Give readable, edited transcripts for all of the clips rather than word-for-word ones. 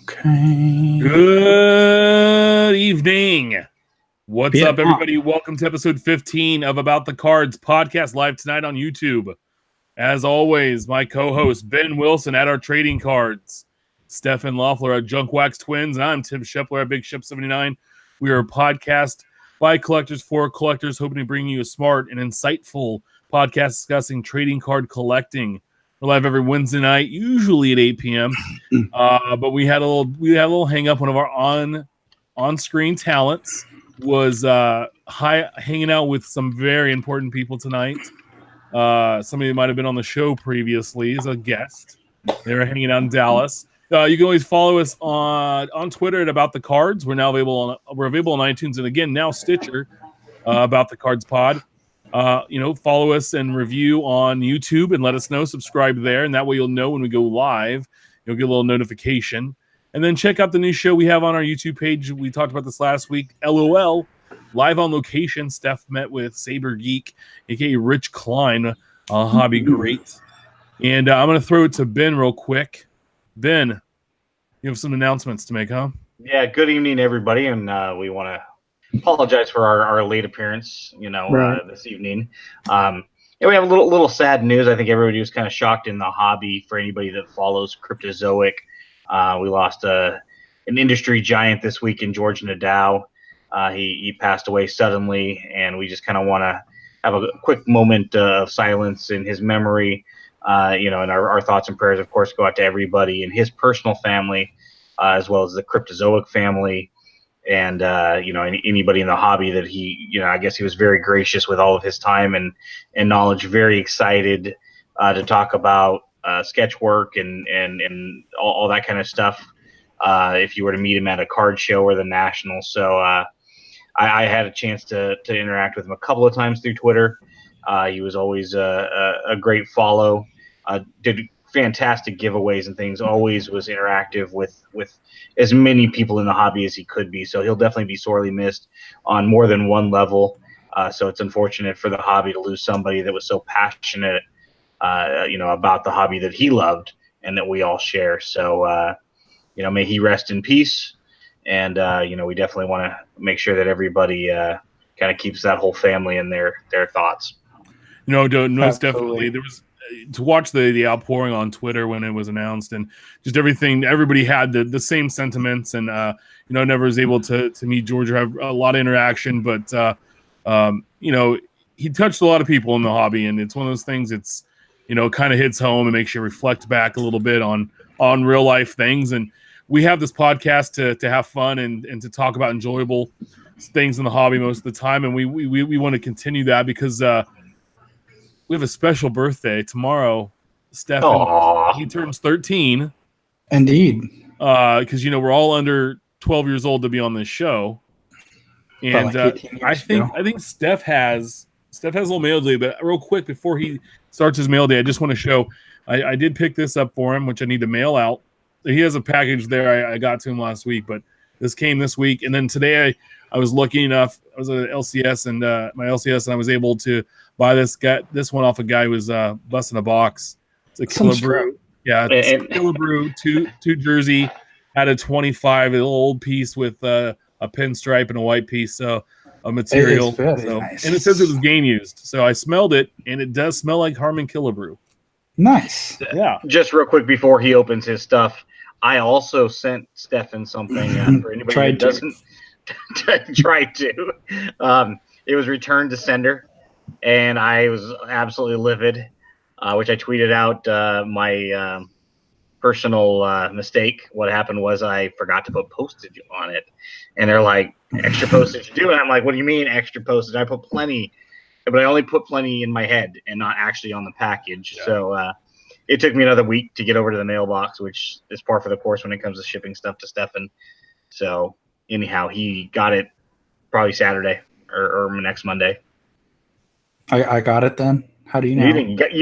Okay. Good evening. What's Yeah. up, everybody? Welcome to episode 15 of About the Cards podcast, live tonight on YouTube. As always, my co-host Ben Wilson at our trading cards, Stefan Loeffler at Junk Wax Twins, and I'm Tim Shepler at Big Shep 79. We are a podcast by collectors for collectors, hoping to bring you a smart and insightful podcast discussing trading card collecting. We're live every Wednesday night, usually at 8 p.m. But we had a little hang up. One of our on-screen talents was hanging out with some very important people tonight. Somebody that might have been on the show previously as a guest. They were hanging out in Dallas. You can always follow us on Twitter at About the Cards. We're available on iTunes and again now Stitcher. About the Cards Pod. Follow us and review on YouTube and let us know. Subscribe there, and that way you'll know when we go live. You'll get a little notification. And then check out the new show we have on our YouTube page. We talked about this last week. LOL, live on location. Steph met with Saber Geek, aka Rich Klein, a hobby great. And I'm going to throw it to Ben real quick. Ben, you have some announcements to make, huh? Yeah, good evening, everybody. And we want to apologize for our late appearance, this evening. We have a little sad news. I think everybody was kind of shocked in the hobby. For anybody that follows Cryptozoic, we lost an industry giant this week in Georgia Nadao. He passed away suddenly, and we just kind of want to have a quick moment of silence in his memory. And our thoughts and prayers, of course, go out to everybody in his personal family, as well as the Cryptozoic family. And, anybody in the hobby that I guess he was very gracious with all of his time and knowledge, very excited to talk about sketch work and all that kind of stuff. If you were to meet him at a card show or the Nationals. So I had a chance to interact with him a couple of times through Twitter. He was always a great follow, did fantastic giveaways and things, always was interactive with as many people in the hobby as he could be. So he'll definitely be sorely missed on more than one level. So it's unfortunate for the hobby to lose somebody that was so passionate, about the hobby that he loved and that we all share. So, may he rest in peace. And, we definitely want to make sure that everybody kind of keeps that whole family in their thoughts. Most definitely. There was to watch the outpouring on Twitter when it was announced, and just everybody had the same sentiments, and never was able to meet George or have a lot of interaction, but he touched a lot of people in the hobby, and it's one of those things. It's kind of hits home and makes you reflect back a little bit on real life things, and we have this podcast to have fun and to talk about enjoyable things in the hobby most of the time, and we want to continue that because we have a special birthday tomorrow, Stefan. Aww. He turns 13. Indeed. Because we're all under 12 years old to be on this show. And I think Steph has a little mail day, but real quick before he starts his mail day, I just want to show I did pick this up for him, which I need to mail out. He has a package there I got to him last week, but this came this week. And then today I was lucky enough, I was at LCS and my LCS, and I was able to buy this one off a guy who was busting a box. It's a Killer Brew. Yeah, it's Killer Brew, two jersey, had a 25, a little old piece with a pinstripe and a white piece, so a material. Nice. And it says it was game used. So I smelled it, and it does smell like Harmon Killer Brew. Nice. Yeah. Just real quick before he opens his stuff, I also sent Stefan something for anybody that doesn't try to. It was returned to sender. And I was absolutely livid, which I tweeted out my personal mistake. What happened was I forgot to put postage on it. And they're like, extra postage to do it. I'm like, what do you mean extra postage? I put plenty, but I only put plenty in my head and not actually on the package. Yeah. So it took me another week to get over to the mailbox, which is par for the course when it comes to shipping stuff to Stefan. So anyhow, he got it probably Saturday or next Monday. I got it then. How do you know? You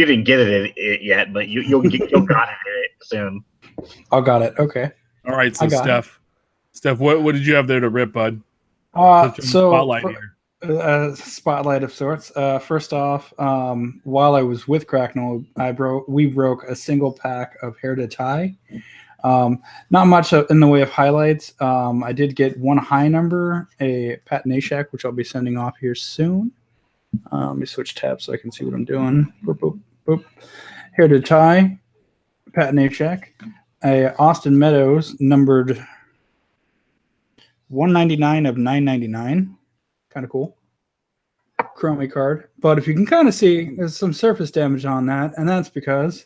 didn't get it yet, but you'll got it soon. I got it. Okay. All right. So Steph, what did you have there to rip, bud? Spotlight here. Spotlight of sorts. First off, while I was with Cracknell, we broke a single pack of hair to tie. Not much in the way of highlights. I did get one high number, a Pat Nashak, which I'll be sending off here soon. Let me switch tabs so I can see what I'm doing. Boop, boop, boop. Here to tie, Pat Nashak. A Austin Meadows numbered 199 of 999. Kind of cool. Chromey card. But if you can kind of see, there's some surface damage on that, and that's because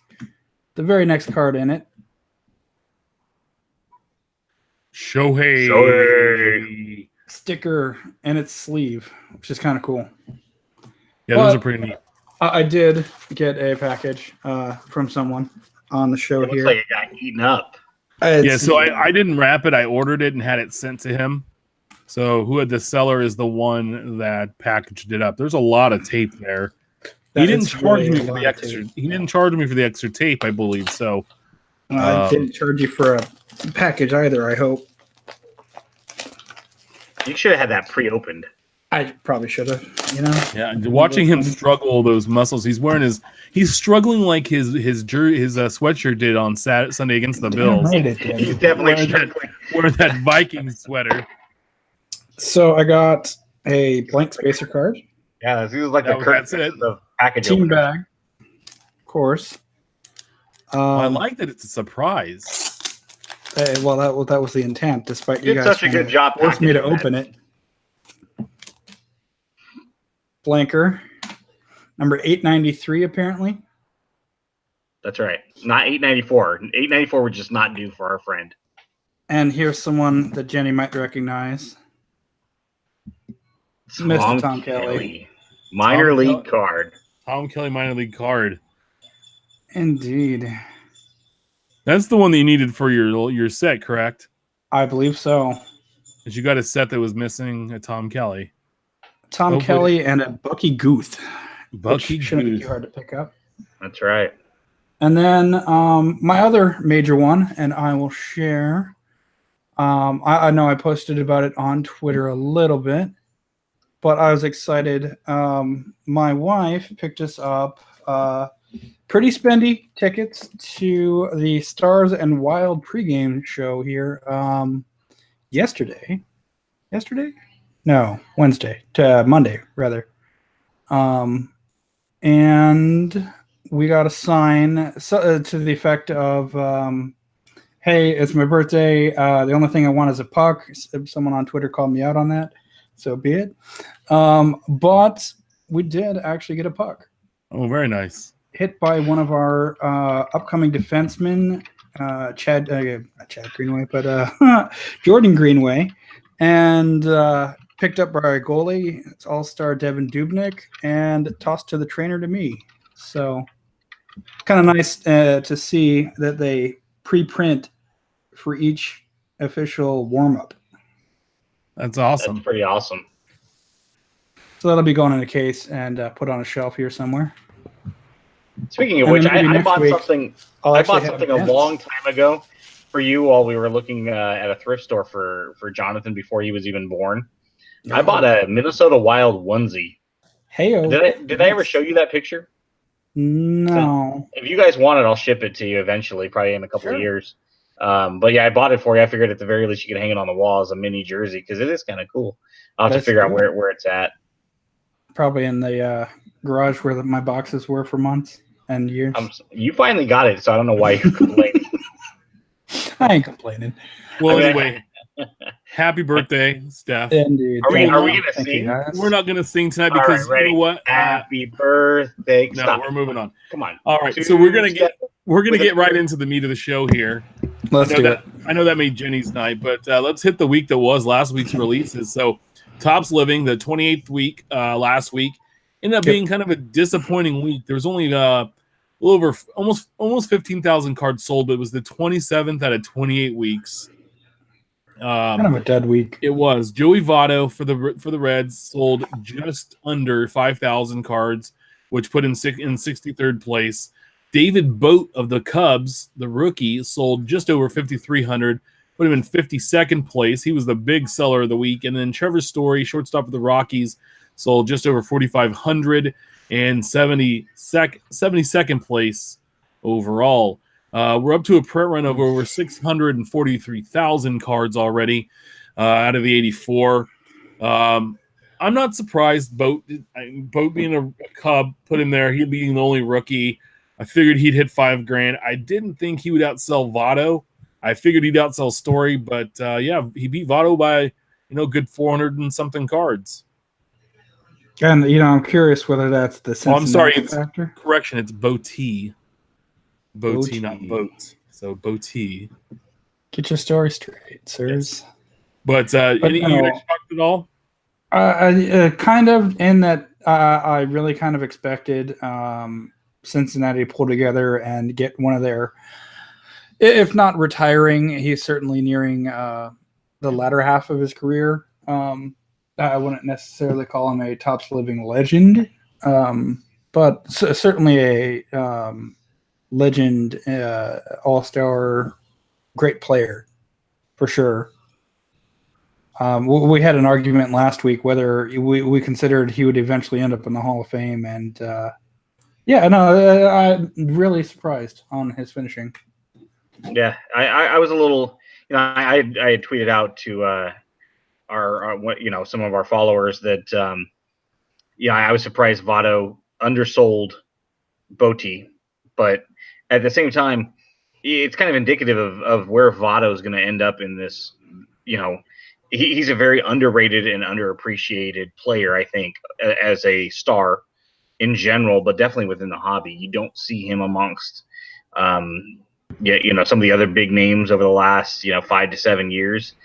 the very next card in it, Shohei sticker in its sleeve, which is kind of cool. Yeah, those are pretty neat. I did get a package from someone on the show It looks here. like it got eaten up. So I didn't wrap it. I ordered it and had it sent to him. So who had the seller is the one that packaged it up. There's a lot of tape there. He didn't charge me for the extra. He didn't charge me for the extra tape, I believe. So I didn't charge you for a package either, I hope. You should have had that pre-opened. I probably should have, you know. Yeah, watching him struggle those muscles. He's struggling like his sweatshirt did on Sunday against the Bills. He's definitely struggling. Wearing that Viking sweater. So I got a blank spacer card. Yeah, this is like that's it. The package Team opener. bag, of course. I like that it's a surprise. Well, that was the intent, despite You you did guys such a good job forced me to packaging open it. Blanker, number 893, apparently. That's right. Not 894. 894 would just not do for our friend. And here's someone that Jenny might recognize. Mr. Tom Kelly. Minor league card. Tom Kelly minor league card. Indeed. That's the one that you needed for your set, correct? I believe so. Because you got a set that was missing a Tom Kelly. Tom Kelly and a Bucky Guth. Bucky shouldn't be Guth. too hard to pick up. That's right. And then my other major one, and I will share. I know I posted about it on Twitter a little bit, but I was excited. My wife picked us up pretty spendy tickets to the Stars and Wild pregame show here yesterday. Yesterday? No, Wednesday. Monday, rather. And we got a sign to the effect of, hey, it's my birthday. The only thing I want is a puck. Someone on Twitter called me out on that. So be it. But we did actually get a puck. Oh, very nice. Hit by one of our upcoming defensemen, not Chad Greenway, but Jordan Greenway. And picked up by our goalie, it's all-star Devin Dubnyk, and tossed to the trainer to me. So kind of nice to see that they pre-print for each official warm-up. That's awesome. That's pretty awesome. So that'll be going in a case and put on a shelf here somewhere. Speaking of which, I bought something. I bought something a long time ago for you while we were looking at a thrift store for Jonathan before he was even born. I bought a Minnesota Wild onesie. Hey, did I ever show you that picture? No. If you guys want it, I'll ship it to you eventually, probably in a couple of years. But yeah, I bought it for you. I figured at the very least you could hang it on the wall as a mini jersey because it is kind of cool. I'll have to figure out where it's at. Probably in the garage where my boxes were for months and years. You finally got it, so I don't know why you're complaining. I ain't complaining. Well, anyway, happy birthday, Steph. Indeed. Are we going to sing? We're not going to sing tonight because you know what? Happy birthday. No, Stop. We're moving on. Come on. All right, so we're gonna get right into the meat of the show here. Let's do it. I know that made Jenny's night, but let's hit the week that was last week's releases. So, Topps Living, the 28th week last week, ended up being kind of a disappointing week. There was only a little over almost 15,000 cards sold, but it was the 27th out of 28 weeks. Kind of a dead week. It was. Joey Votto for the Reds sold just under 5,000 cards, which put him in 63rd place. David Boat of the Cubs, the rookie, sold just over 5,300, put him in 52nd place. He was the big seller of the week. And then Trevor Story, shortstop of the Rockies, sold just over 4,500 and 72nd place overall. We're up to a print run of over 643,000 cards already out of the 84. I'm not surprised. Boat being a Cub, put him there. He being the only rookie. I figured he'd hit $5,000. I didn't think he would outsell Votto. I figured he'd outsell Story, but yeah, he beat Votto by good 400 and something cards. And I'm curious whether that's the Cincinnati factor. Correction, it's Boti. Boti, not boat. So Boti. Get your story straight, sirs. Yes. But you guys shocked at all? Kind of, in that I really kind of expected Cincinnati to pull together and get one of their, if not retiring, he's certainly nearing the latter half of his career. I wouldn't necessarily call him a Topps living legend, but certainly a legend, all-star, great player for sure. We had an argument last week whether we considered he would eventually end up in the Hall of Fame, and I'm really surprised on his finishing. Yeah, I was a little, I had tweeted out to our some of our followers that I was surprised Votto undersold Boti, but at the same time, it's kind of indicative of where Votto is going to end up in this. He's a very underrated and underappreciated player, I think, as a star in general, but definitely within the hobby. You don't see him amongst, some of the other big names over the last, 5 to 7 years.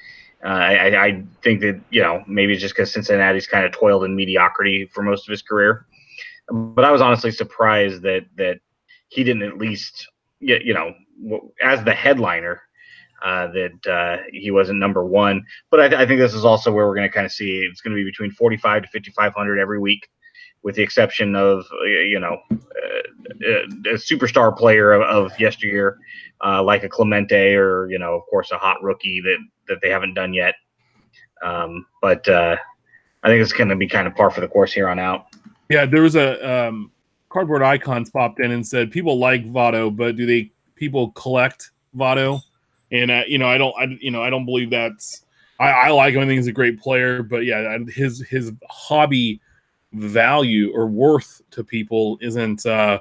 I think that, maybe it's just because Cincinnati's kind of toiled in mediocrity for most of his career. But I was honestly surprised that he didn't at least, as the headliner, that he wasn't number one. But I think this is also where we're going to kind of see it's going to be between 45 to 5,500 every week, with the exception of, a superstar player of yesteryear, like a Clemente or, of course, a hot rookie that they haven't done yet. But I think it's going to be kind of par for the course here on out. Yeah, there was a Cardboard Icons popped in and said people like Votto, but do people collect Votto? And I don't believe that's. I like him. I think he's a great player, but yeah, his hobby value or worth to people isn't the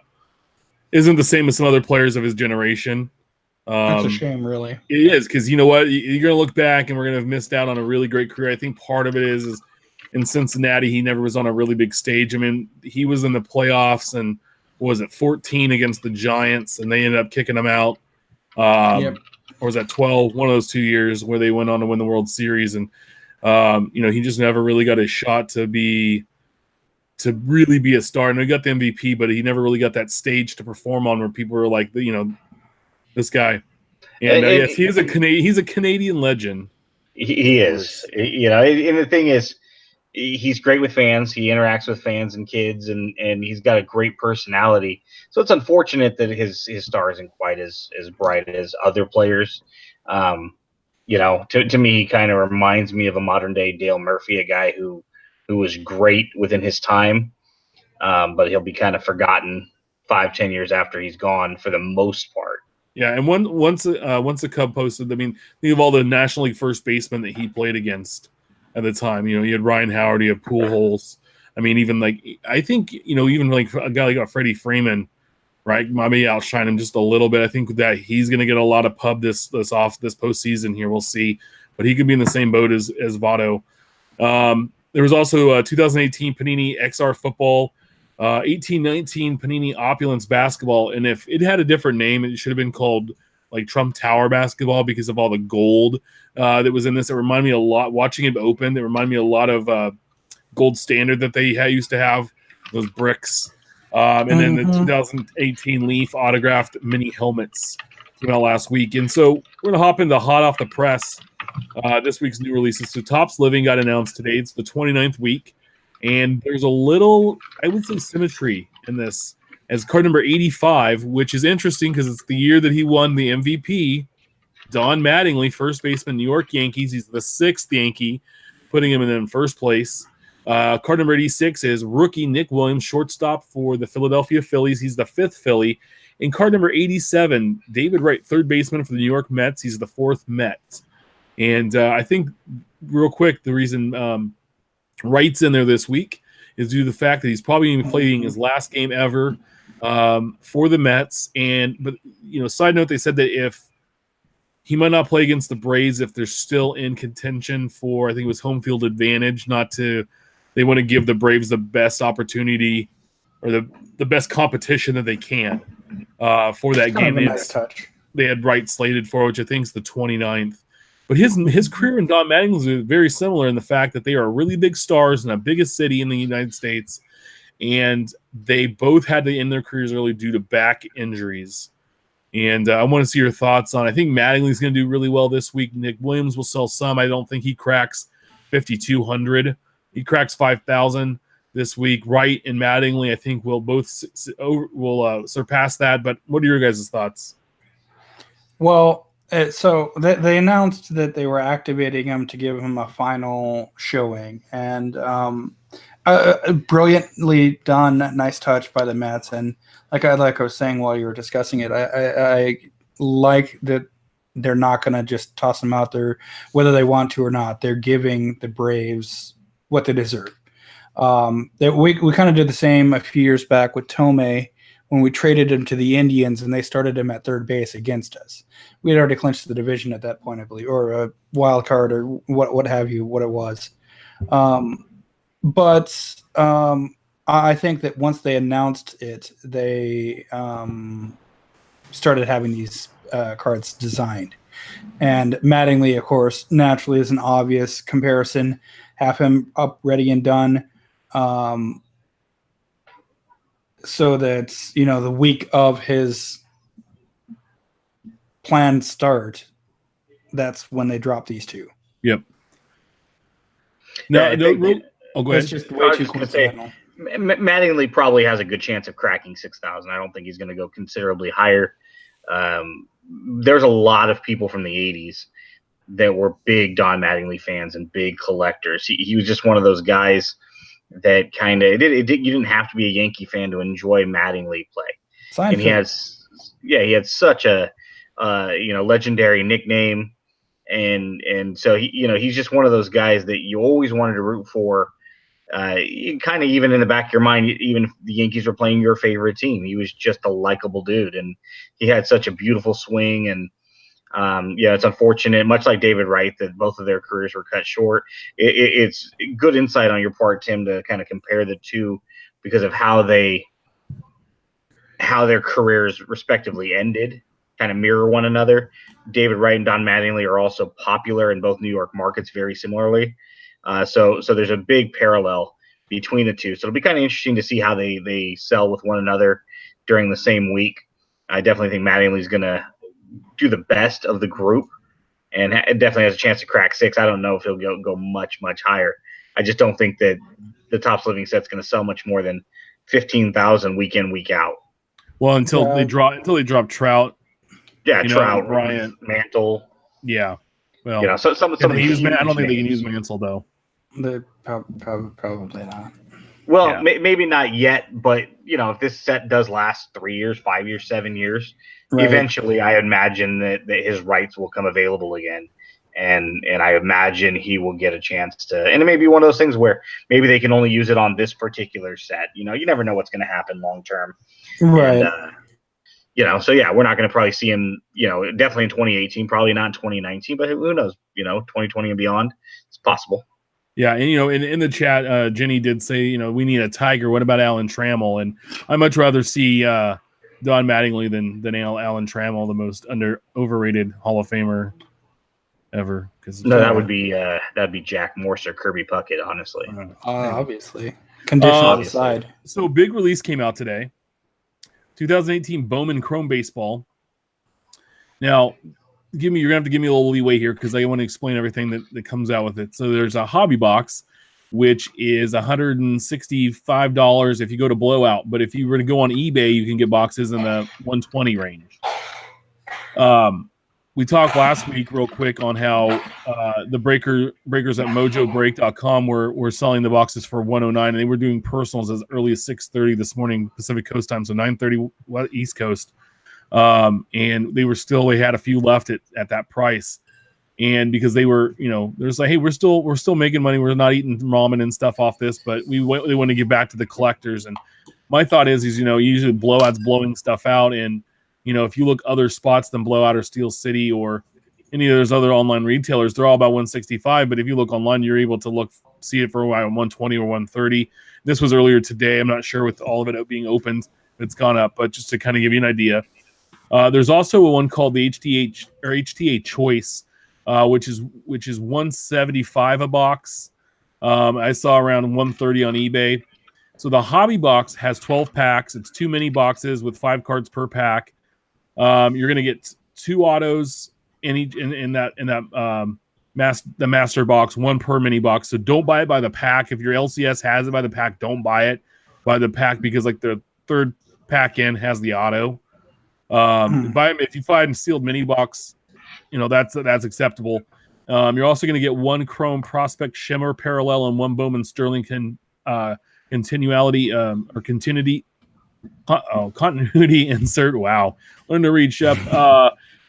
same as some other players of his generation. That's a shame, really. It is, because you know what, you're gonna look back and we're gonna have missed out on a really great career. I think part of it is in Cincinnati he never was on a really big stage. I mean, he was in the playoffs and what was it, 14 against the Giants, and they ended up kicking him out. Yep. Or was that 12? One of those 2 years where they went on to win the World Series, and he just never really got a shot to really be a star. And he got the MVP, but he never really got that stage to perform on where people were like, this guy. And yes, he's a Canadian legend. He is, and the thing is, he's great with fans. He interacts with fans and kids, and he's got a great personality. So it's unfortunate that his star isn't quite as bright as other players. To me, he kind of reminds me of a modern day Dale Murphy, a guy who was great within his time, but he'll be kind of forgotten 5-10 years after he's gone for the most part. Yeah, and once the Cub posted, I mean, think of all the National League first basemen that he played against at the time. You had Ryan Howard, you had Pujols. I mean, even I think even like a guy like Freddie Freeman, right? Maybe outshine him just a little bit. I think that he's going to get a lot of pub this postseason here. We'll see, but he could be in the same boat as Votto. There was also a 2018 Panini XR Football, 18-19 Panini Opulence Basketball, and if it had a different name, it should have been called like Trump Tower Basketball because of all the gold that was in this. It reminded me a lot, watching it open, it reminded me a lot of Gold Standard that they used to have, those bricks. And then the 2018 Leaf autographed mini helmets came out last week. And so we're going to hop into hot off the press this week's new releases. So Topps Living got announced today. It's the 29th week. And there's a little, I would say, symmetry in this as card number 85, which is interesting because it's the year that he won the MVP. Don Mattingly, first baseman, New York Yankees. He's the 6th Yankee, putting him in first place. Card number 86 is rookie Nick Williams, shortstop for the Philadelphia Phillies. He's the 5th Philly. In card number 87, David Wright, third baseman for the New York Mets. He's the fourth Met. And I think, real quick, the reason Wright's in there this week is due to the fact that he's probably going to be playing his last game ever for the Mets. But side note, they said that if he might not play against the Braves if they're still in contention for, I think it was home field advantage, they want to give the Braves the best opportunity or the best competition that they can for that game. Nice touch. They had Wright slated for, which I think is the 29th. But his career and Don Mattingly's are very similar in the fact that they are really big stars in the biggest city in the United States, and they both had to end their careers early due to back injuries. And I want to see your thoughts on. I think Mattingly's going to do really well this week. Nick Williams will sell some. I don't think he cracks 5,200. He cracks 5,000 this week. Wright and Mattingly, I think, will both surpass that. But what are your guys' thoughts? Well, so they announced that they were activating him to give him a final showing, and brilliantly done. Nice touch by the Mets, and like I was saying while you were discussing it, I like that they're not going to just toss him out there whether they want to or not. They're giving the Braves what they deserve. We kind of did the same a few years back with Tomei when we traded him to the Indians and they started him at third base against us. We had already clinched the division at that point, I believe, or a wild card or what have you, what it was. But I think that once they announced it, they started having these cards designed. And Mattingly, of course, naturally is an obvious comparison. Have him up, ready, and done. So that, the week of his planned start, that's when they drop these two. Yep. Go ahead. It's just way too coincidental. Mattingly probably has a good chance of cracking 6,000. I don't think he's going to go considerably higher. There's a lot of people from the 80s that were big Don Mattingly fans and big collectors. He was just one of those guys that kind of you didn't have to be a Yankee fan to enjoy Mattingly play. Seinfeld. And he had such a legendary nickname, and so he's just one of those guys that you always wanted to root for. Kind of even in the back of your mind, even if the Yankees were playing your favorite team, he was just a likable dude, and he had such a beautiful swing. And it's unfortunate, much like David Wright, that both of their careers were cut short. It's good insight on your part, Tim, to kind of compare the two because of how their careers respectively ended, kind of mirror one another. David Wright and Don Mattingly are also popular in both New York markets very similarly. So there's a big parallel between the two. So it'll be kind of interesting to see how they sell with one another during the same week. I definitely think Mattingly's going to do the best of the group and definitely has a chance to crack 6. I don't know if he'll go much, much higher. I just don't think that the Topps Living set's going to sell much more than 15,000 week in, week out. Well, until they drop Trout. Yeah, Trout, Bryant, Mantle. Yeah. Well, some of the I don't think they can use Mantle though. They probably not. Well, maybe not yet, but if this set does last 3 years, 5 years, 7 years, right, eventually I imagine that his rights will come available again, and I imagine he will get a chance to. And it may be one of those things where maybe they can only use it on this particular set. You never know what's going to happen long term, right? And, so yeah, we're not going to probably see him. Definitely in 2018, probably not in 2019, but who knows? 2020 and beyond, it's possible. Yeah, and in the chat, Jenny did say, we need a Tiger. What about Alan Trammell? And I much rather see Don Mattingly than Alan Trammell, the most overrated Hall of Famer ever. No, that'd be Jack Morse or Kirby Puckett, honestly. Obviously, conditions aside. So big release came out today. 2018 Bowman Chrome baseball. Now, you're gonna have to give me a little leeway here because I want to explain everything that comes out with it. So there's a hobby box, which is $165 if you go to Blowout. But if you were to go on eBay, you can get boxes in the $120 range. We talked last week real quick on how the breakers at mojobreak.com were selling the boxes for $109, and they were doing personals as early as 6:30 this morning Pacific Coast time, so 9:30 East Coast. and they had a few left at that price. And because they were, there's like, hey, we're still making money. We're not eating ramen and stuff off this, but they want to give back to the collectors. And my thought is usually Blowout's blowing stuff out. And, if you look other spots than Blowout or Steel City or any of those other online retailers, they're all about 165. But if you look online, you're able to see it for a while, 120 or 130. This was earlier today. I'm not sure with all of it being opened, it's gone up, but just to kind of give you an idea. There's also one called the HTA Choice, which is 175 a box. I saw around 130 on eBay. So the hobby box has 12 packs. It's 2 mini boxes with 5 cards per pack. You're going to get 2 autos the master box, 1 per mini box. So don't buy it by the pack. If your LCS has it by the pack, don't buy it by the pack, because like the 3rd pack in has the auto. If you find sealed mini box, that's acceptable. You're also going to get 1 Chrome Prospect Shimmer Parallel and 1 Bowman Sterling continuity insert. Wow, learn to read, Shep.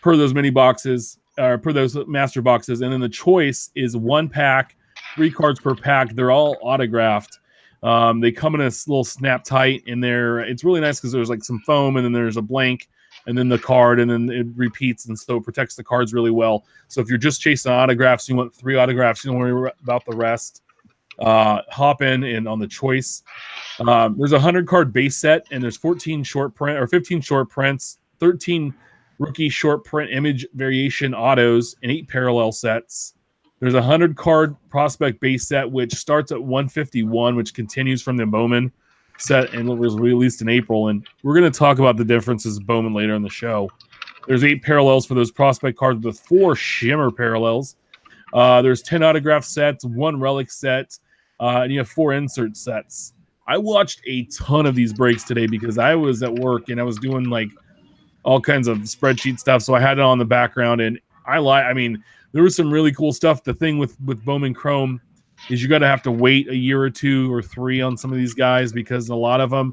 Per those mini boxes, or per those master boxes, and then the choice is 1 pack, 3 cards per pack. They're all autographed. They come in a little snap tight, and it's really nice because there's like some foam, and then there's a blank, and then the card, and then it repeats, and so it protects the cards really well. So if you're just chasing autographs, you want 3 autographs, you don't worry about the rest. Hop in and on the choice. There's a 100 card base set, and there's 15 short prints, 13 rookie short print image variation autos, and 8 parallel sets. There's a 100 card prospect base set, which starts at 151, which continues from the Bowman set and was released in April. And we're going to talk about the differences of Bowman later in the show. There's 8 parallels for those prospect cards with 4 shimmer parallels. There's 10 autograph sets, 1 relic set, and you have 4 insert sets. I watched a ton of these breaks today because I was at work and I was doing like all kinds of spreadsheet stuff, so I had it on the background. And there was some really cool stuff. The thing with Bowman Chrome is you got to have to wait a year or 2 or 3 on some of these guys, because a lot of them,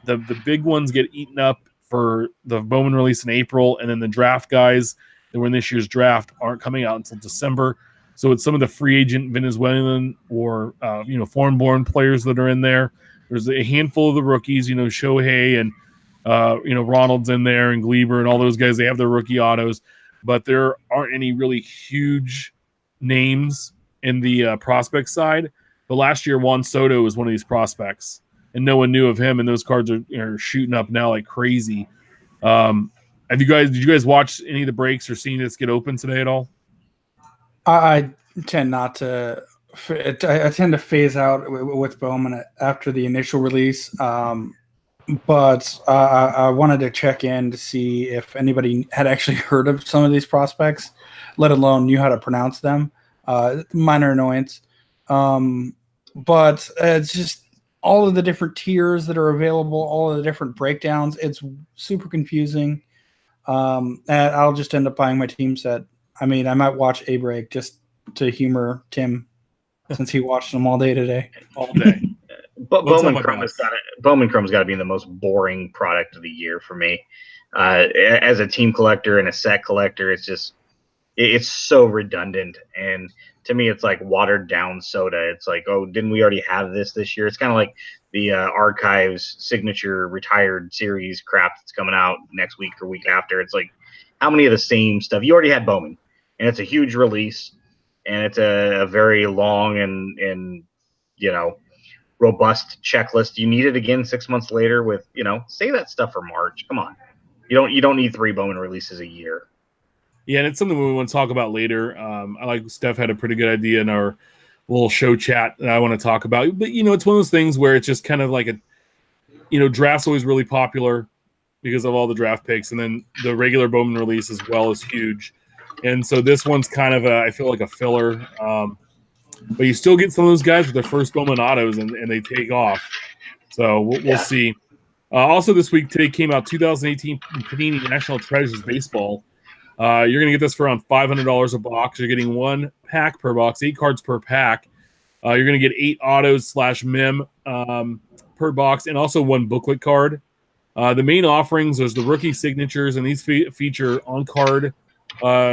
the big ones get eaten up for the Bowman release in April, and then the draft guys that were in this year's draft aren't coming out until December. So it's some of the free agent Venezuelan or foreign-born players that are in there. There's a handful of the rookies, Shohei and Ronald's in there, and Gleber and all those guys. They have their rookie autos, but there aren't any really huge names in the prospect side. But last year, Juan Soto was one of these prospects, and no one knew of him. And those cards are shooting up now like crazy. Did you guys watch any of the breaks or seen this get open today at all? I tend not to. I tend to phase out with Bowman after the initial release. But I wanted to check in to see if anybody had actually heard of some of these prospects, let alone knew how to pronounce them. Minor annoyance. But it's just all of the different tiers that are available, all of the different breakdowns. It's super confusing. And I'll just end up buying my team set. I might watch a break just to humor Tim, since he watched them all day today. All day. But Bowman Chrome's got to be the most boring product of the year for me. As a team collector and a set collector, it's so redundant. And to me, it's like watered down soda. It's like, oh, didn't we already have this year? It's kind of like the Archives signature retired series crap that's coming out next week or week after. It's like, how many of the same stuff? You already had Bowman, and it's a huge release, and it's a very long and robust checklist. You need it again 6 months later with, save that stuff for March. Come on. You don't need 3 Bowman releases a year. Yeah, and it's something we want to talk about later. I like Steph had a pretty good idea in our little show chat that I want to talk about. But, it's one of those things where it's just kind of like draft's always really popular because of all the draft picks. And then the regular Bowman release as well is huge. And so this one's kind of I feel like a filler. But you still get some of those guys with their first Bowman autos, and they take off. So we'll see. Also this week, today came out 2018 Panini National Treasures Baseball. You're going to get this for around $500 a box. You're getting 1 pack per box, 8 cards per pack. You're going to get 8 autos / mem per box, and also 1 booklet card. The main offerings, there's the rookie signatures, and these feature on-card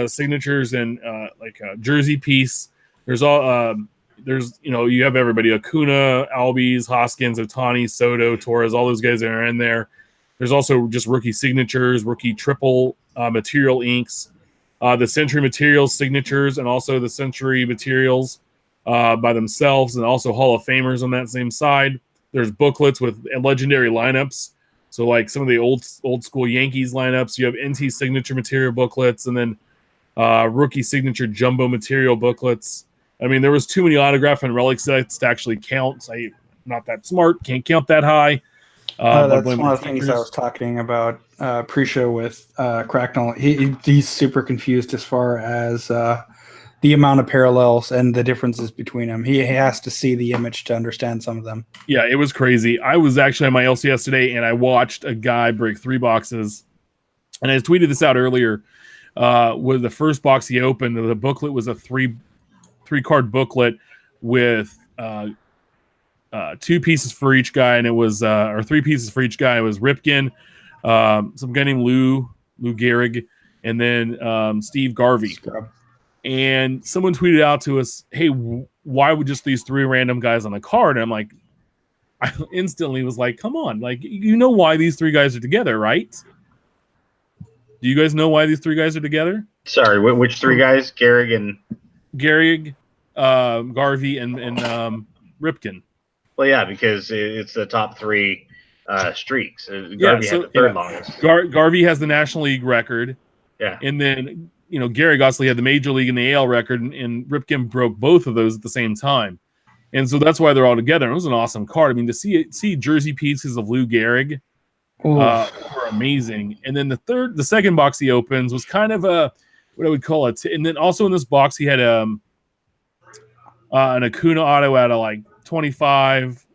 signatures and like a jersey piece. There's you have everybody: Acuna, Albies, Hoskins, Ohtani, Soto, Torres. All those guys that are in there. There's also just rookie signatures, rookie triple material inks, the Century Materials signatures, and also the Century Materials by themselves, and also Hall of Famers on that same side. There's booklets with legendary lineups. So like some of the old school Yankees lineups, you have NT signature material booklets, and then rookie signature jumbo material booklets. I mean, there was too many autograph and relic sets to actually count. So I'm not that smart, can't count that high. That's one of the things I was talking about pre-show with Cracknell. He's super confused as far as the amount of parallels and the differences between them. He has to see the image to understand some of them. Yeah, it was crazy. I was actually at my LCS today, and I watched a guy break 3 boxes. And I tweeted this out earlier. With the first box he opened, the booklet was a three-card booklet with 2 pieces for each guy, and it was or 3 pieces for each guy. It was Ripken, some guy named Lou Gehrig, and then Steve Garvey. Scrub. And someone tweeted out to us, "Hey, why would just these 3 random guys on a card?" And I'm like, I instantly was like, "Come on, like you know why these 3 guys are together, right? Do you guys know why these 3 guys are together?" Sorry, which 3 guys? Gehrig, Garvey, and Ripken. Well, yeah, because it's the top 3 streaks. Garvey had the third longest. Garvey has the National League record. Yeah. And then, Gehrig obviously had the Major League and the AL record, and Ripken broke both of those at the same time. And so that's why they're all together. It was an awesome card. I mean, to see jersey pieces of Lou Gehrig were amazing. And then the second box he opens was kind of what I would call it. And then also in this box, he had an Acuna auto out of like 25.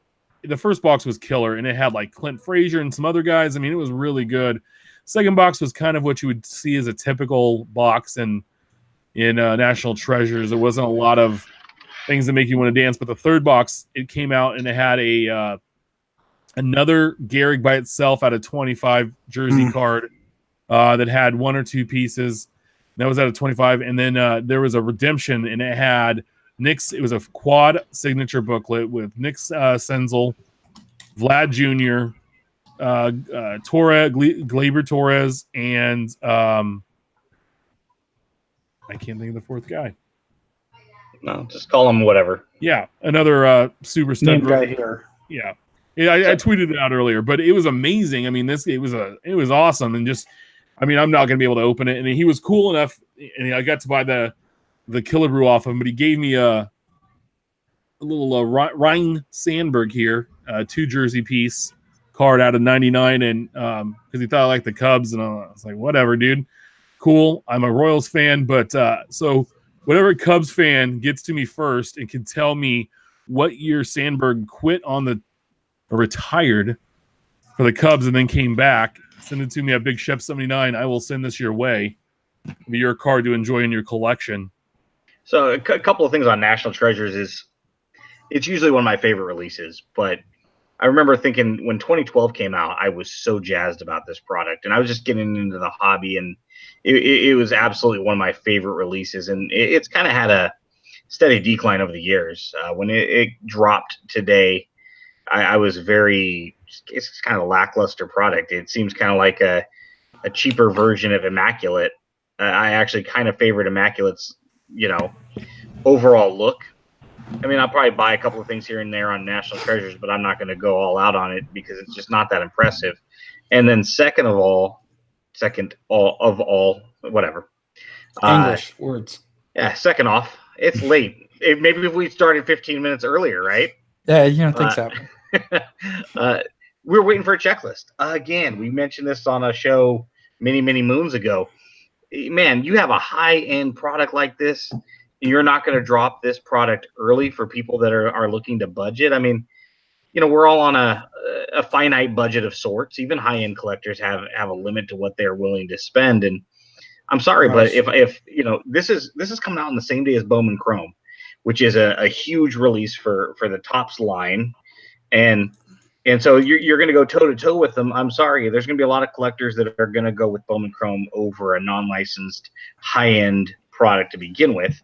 The first box was killer, and it had like Clint Frazier and some other guys. I mean, it was really good. Second box was kind of what you would see as a typical box in National Treasures. There wasn't a lot of things that make you want to dance. But the third box, it came out and it had another Gehrig by itself out of 25 jersey card that had 1 or 2 pieces. That was out of 25. And then there was a redemption, and it had Nick's. It was a quad signature booklet with Nick Senzel, Vlad Jr., Gleyber Torres, and I can't think of the 4th guy. No, just call him whatever. Yeah, another super stud guy here. Yeah, I tweeted it out earlier, but it was amazing. I mean, it was awesome, and just, I mean, I'm not going to be able to open it. And he was cool enough, and I got to buy the Killer Brew off him, but he gave me a little Ryan Sandberg here, 2 jersey piece card out of 99, and because he thought I liked the Cubs, and I was like, whatever, dude, cool. I'm a Royals fan, but so whatever Cubs fan gets to me first and can tell me what year Sandberg quit or retired for the Cubs and then came back, send it to me at Big Chef 79. I will send this your way. It'll be your card to enjoy in your collection. So a couple of things on National Treasures is it's usually one of my favorite releases, but I remember thinking when 2012 came out, I was so jazzed about this product, and I was just getting into the hobby, and it was absolutely one of my favorite releases, and it's kind of had a steady decline over the years. When it dropped today, I was it's kind of a lackluster product. It seems kind of like a cheaper version of Immaculate. I actually kind of favored Immaculate's, overall look. I mean, I'll probably buy a couple of things here and there on National Treasures, but I'm not going to go all out on it because it's just not that impressive. And then second of all, whatever. English words. Yeah, second off, it's late. Maybe if we started 15 minutes earlier, right? Yeah, you don't think so. We were waiting for a checklist. Again, we mentioned this on a show many, many moons ago. Man, you have a high-end product like this, you're not going to drop this product early for people that are looking to budget. I mean, we're all on a finite budget of sorts. Even high-end collectors have a limit to what they're willing to spend. And I'm sorry, but if this is coming out on the same day as Bowman Chrome, which is a huge release for the Topps line. And And so you're going to go toe to toe with them. I'm sorry, there's going to be a lot of collectors that are going to go with Bowman Chrome over a non-licensed high-end product to begin with.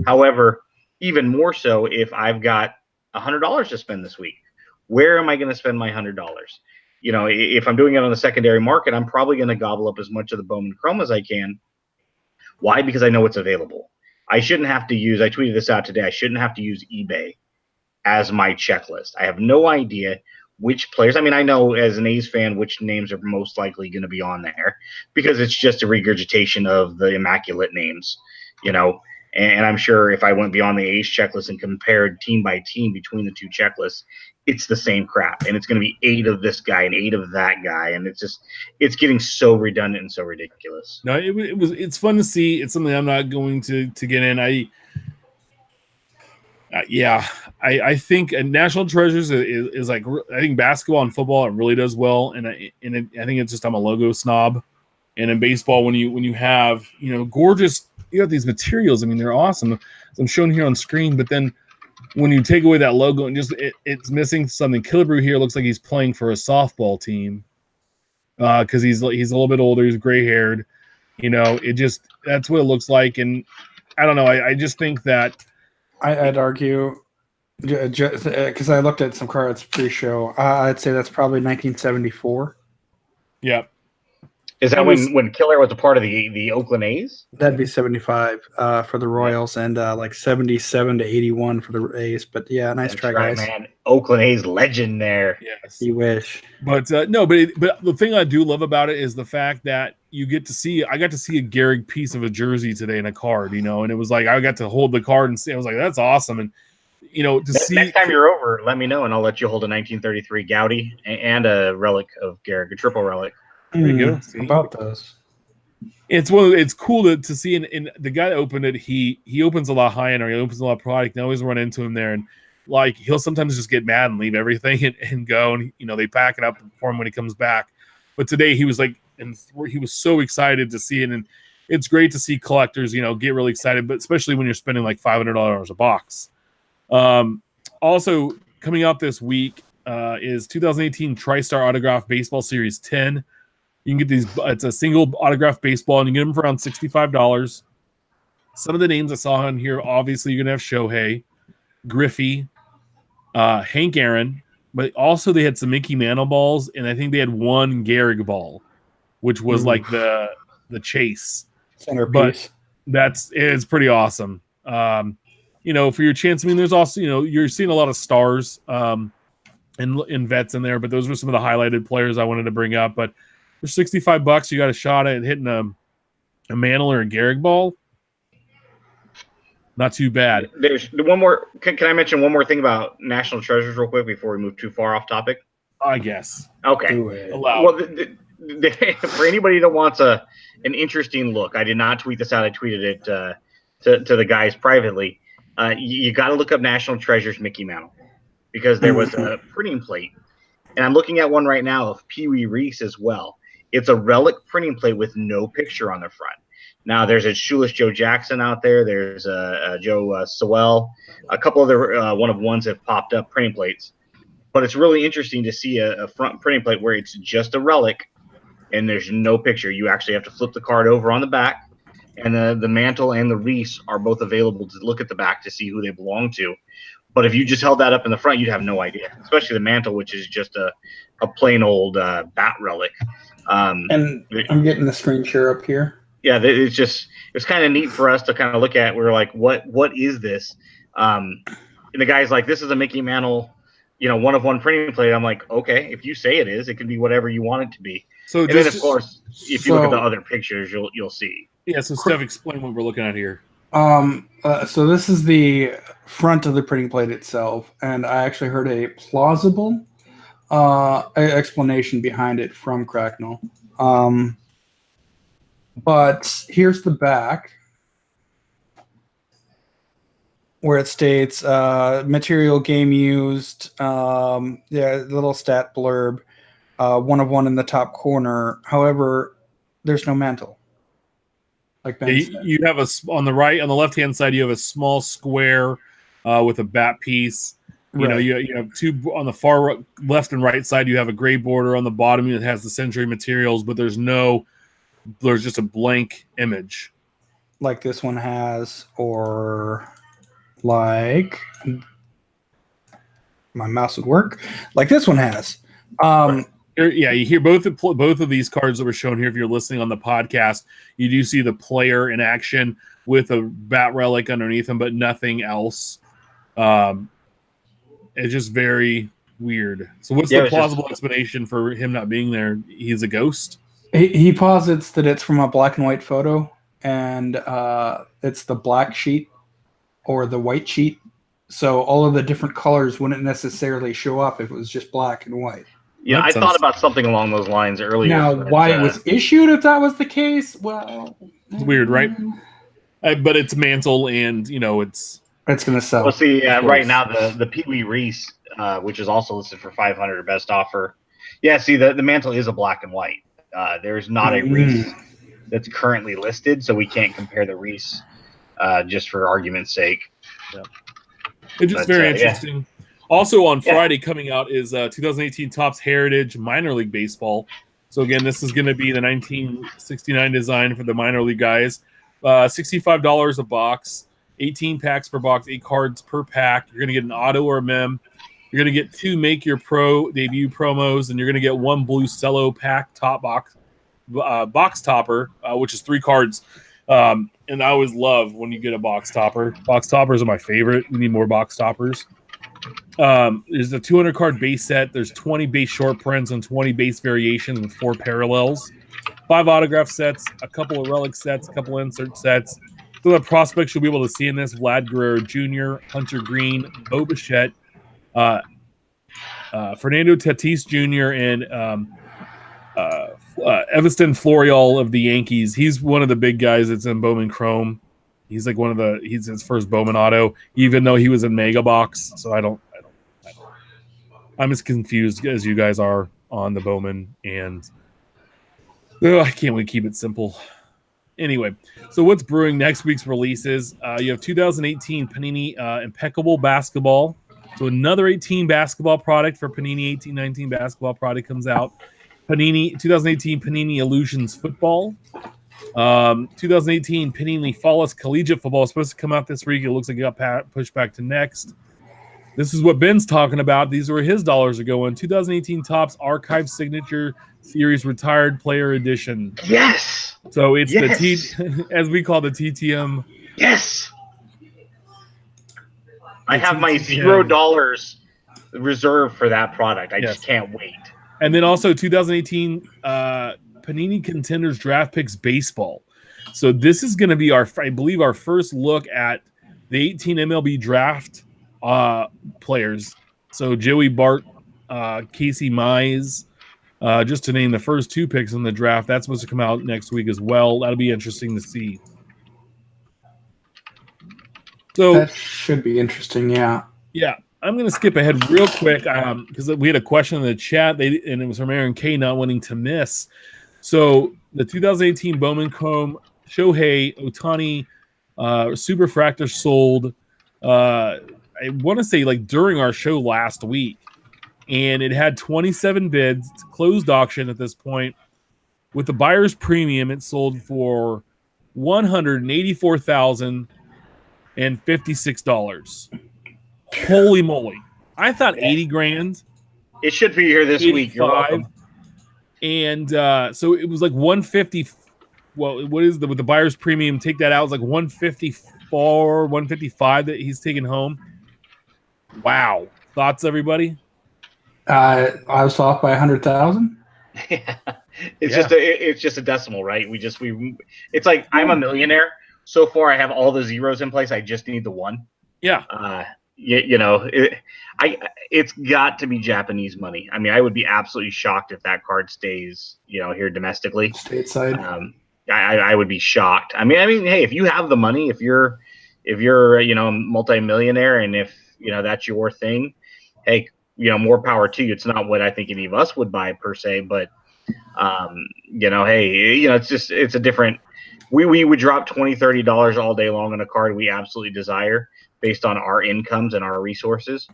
However, even more so if I've got $100 to spend this week, where am I going to spend my $100? You know, if I'm doing it on the secondary market, I'm probably going to gobble up as much of the Bowman Chrome as I can. Why? Because I know it's available. I shouldn't have to use, I tweeted this out today, I shouldn't have to use eBay as my checklist. I have no idea which players. I mean, I know as an A's fan which names are most likely going to be on there because it's just a regurgitation of the immaculate names, you know. And I'm sure if I went beyond the A's checklist and compared team by team between the two checklists, it's the same crap. And it's going to be 8 of this guy and 8 of that guy. And it's getting so redundant and so ridiculous. No, it's fun to see. It's something I'm not going to get in. I think National Treasures is like, I think basketball and football, it really does well. And I think it's just, I'm a logo snob. And in baseball, when you have, you know, gorgeous, you have these materials. I mean, they're awesome. I'm showing here on screen, but then when you take away that logo and just it's missing something. Killebrew here looks like he's playing for a softball team because he's a little bit older. He's gray haired. You know, that's what it looks like. And I don't know. I just think that I'd argue, because I looked at some cards pre-show, I'd say that's probably 1974. Yeah. Is that when Killer was a part of the Oakland A's? That'd be 75 for the Royals, and like 77 to 81 for the A's. But yeah, nice try, right, guys. Man. Oakland A's legend there. Yes. You wish. But no, but the thing I do love about it is the fact that I got to see a Gehrig piece of a jersey today in a card, you know, and it was like I got to hold the card and see. I was like, that's awesome. And you know, see next time you're over, let me know and I'll let you hold a 1933 Gowdy and a relic of Gehrig, a triple relic. There you go. See? About those. It's cool to see, and the guy that opened it, he opens a lot high end, or he opens a lot of product, and I always run into him there, and like he'll sometimes just get mad and leave everything and go, and you know they pack it up for him when he comes back. But today he was like, and he was so excited to see it, and it's great to see collectors, you know, get really excited, but especially when you're spending like $500 a box. Also coming out this week is 2018 TriStar Autograph Baseball Series 10. You can get these. It's a single autographed baseball, and you get them for around $65. Some of the names I saw on here, obviously, you're gonna have Shohei, Griffey, Hank Aaron, but also they had some Mickey Mantle balls, and I think they had one Gehrig ball, which was like the chase Centerpiece. But it's pretty awesome. You know, for your chance. I mean, there's also, you know, you're seeing a lot of stars and vets in there, but those were some of the highlighted players I wanted to bring up. But for $65, you got a shot at hitting a Mantle or a Gehrig ball. Not too bad. There's one more. Can I mention one more thing about National Treasures real quick before we move too far off topic? I guess. Okay. Well, for anybody that wants an interesting look, I did not tweet this out. I tweeted it to the guys privately. You got to look up National Treasures Mickey Mantle because there was a printing plate, and I'm looking at one right now of Pee Wee Reese as well. It's a relic printing plate with no picture on the front. Now, there's a Shoeless Joe Jackson out there. There's a Joe Sewell. A couple other one-of-ones have popped up printing plates. But it's really interesting to see a front printing plate where it's just a relic and there's no picture. You actually have to flip the card over on the back. And the Mantle and the Reese are both available to look at the back to see who they belong to. But if you just held that up in the front, you'd have no idea, especially the Mantle, which is just a plain old bat relic. And I'm getting the screen share up here. Yeah, it's kind of neat for us to kind of look at. We're like, what is this? And the guy's like, this is a Mickey Mantle, you know, one-of-one printing plate. I'm like, okay, if you say it is, it can be whatever you want it to be. So and then, of course, if you look at the other pictures, you'll see. Yeah, so Steph, explain what we're looking at here. So this is the front of the printing plate itself, and I actually heard a plausible explanation behind it from Cracknell. But here's the back, where it states material game used, little stat blurb, one-of-one in the top corner. However, there's no Mantle. Like Ben said. You have on the left-hand side, you have a small square with a bat piece. You know, you have two on the far left and right side. You have a gray border on the bottom that has the Century materials, but there's just a blank image. Like this one has, or like my mouse would work, like this one has. Yeah, you hear both of these cards that were shown here. If you're listening on the podcast, you do see the player in action with a bat relic underneath him, but nothing else. It's just very weird. So what's the plausible explanation for him not being there? He's a ghost? He posits that it's from a black and white photo, and it's the black sheet or the white sheet. So all of the different colors wouldn't necessarily show up if it was just black and white. Yeah, I thought about something along those lines earlier. Now, why it was issued, if that was the case, well... It's weird, right? But it's Mantle, and, it's going to sell. Well, see, right now, the Pee Wee Reese, which is also listed for $500, best offer. Yeah, see, the Mantle is a black and white. There's not a Reese that's currently listed, so we can't compare the Reese just for argument's sake. Yeah. It's just very interesting. Yeah. Also on Friday coming out is 2018 Topps Heritage Minor League Baseball. So again, this is going to be the 1969 design for the minor league guys. $65 a box, 18 packs per box, 8 cards per pack. You're going to get an auto or a mem. You're going to get 2 Make Your Pro debut promos, and you're going to get 1 blue cello pack top box topper, which is 3 cards. And I always love when you get a box topper. Box toppers are my favorite. We need more box toppers. There's a 200 card base set. There's 20 base short prints and 20 base variations with 4 parallels, 5 autograph sets, a couple of relic sets, a couple of insert sets. So the prospects you'll be able to see in this: Vlad Guerrero Jr., Hunter Green, Bo Bichette, Fernando Tatis Jr., and Evanston Florial of the Yankees. He's one of the big guys that's in Bowman Chrome. He's like he's his first Bowman auto, even though he was in Mega Box. So I'm as confused as you guys are on the Bowman, and I can't wait to keep it simple. Anyway, so what's brewing next week's releases? You have 2018 Panini Impeccable Basketball. So another 18 basketball product for Panini. 18-19 basketball product comes out. 2018 Panini Illusions Football. 2018 Panini Flawless Collegiate Football is supposed to come out this week. It looks like it got pushed back to next. This is what Ben's talking about. These are where his dollars are going. 2018 Topps Archive Signature Series Retired Player Edition. Yes. So it's the as we call the TTM. Yes. I have my $0 reserved for that product. I just can't wait. And then also 2018 Panini Contenders Draft Picks Baseball. So this is going to be I believe our first look at the 18 MLB draft players. So Joey Bart, Casey Mize, just to name the first 2 picks in the draft. That's supposed to come out next week as well. That'll be interesting to see. So that should be interesting, yeah. Yeah, I'm going to skip ahead real quick because we had a question in the chat, and it was from Aaron K. not wanting to miss. So the 2018 Bowman Chrome Shohei Ohtani Superfractor sold, I want to say like during our show last week, and it had 27 bids. It's a closed auction at this point. With the buyer's premium, it sold for $184,056. Holy moly! I thought 80 grand. It should be here this week. You're welcome. And so it was like 150. Well, what is with the buyer's premium? Take that out. It's like 154, 155 that he's taking home. Wow! Thoughts, everybody? I was off by 100,000. Yeah. It's just a decimal, right? It's like I'm a millionaire. So far, I have all the zeros in place. I just need the 1. Yeah. It's got to be Japanese money. I mean, I would be absolutely shocked if that card stays, here domestically. Stateside. I would be shocked. I mean, hey, if you have the money, if you're a multimillionaire, and if that's your thing, hey, more power to you. It's not what I think any of us would buy per se, but hey, it's a different. We would drop $20-$30 all day long on a card we absolutely desire based on our incomes and our resources.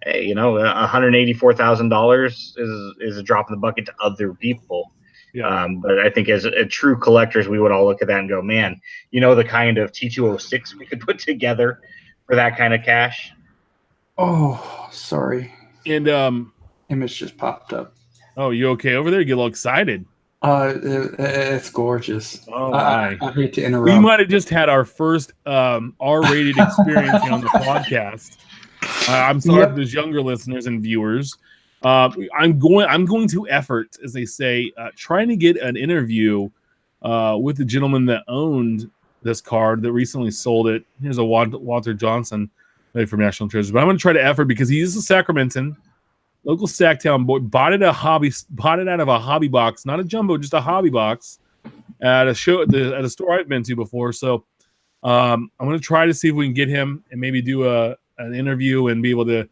hey, $184,000 is a drop in the bucket to other people. Yeah. But I think as a true collectors, we would all look at that and go, man, the kind of T206 we could put together for that kind of cash. Oh, sorry. And Image just popped up. oh, you okay over there? You get a little excited. It's gorgeous. Oh my! I hate to interrupt. We might have just had our first R-rated experience on the podcast. I'm sorry for those younger listeners and viewers. I'm going to effort, as they say, trying to get an interview with the gentleman that owned this card that recently sold it. Here's a Walter Johnson from National Treasures. But I'm going to try to effort because he is a Sacramentan, local Sacktown boy. Bought it out of a hobby box, not a jumbo, just a hobby box at a show at a store I've been to before. So I'm going to try to see if we can get him and maybe do an interview and be able to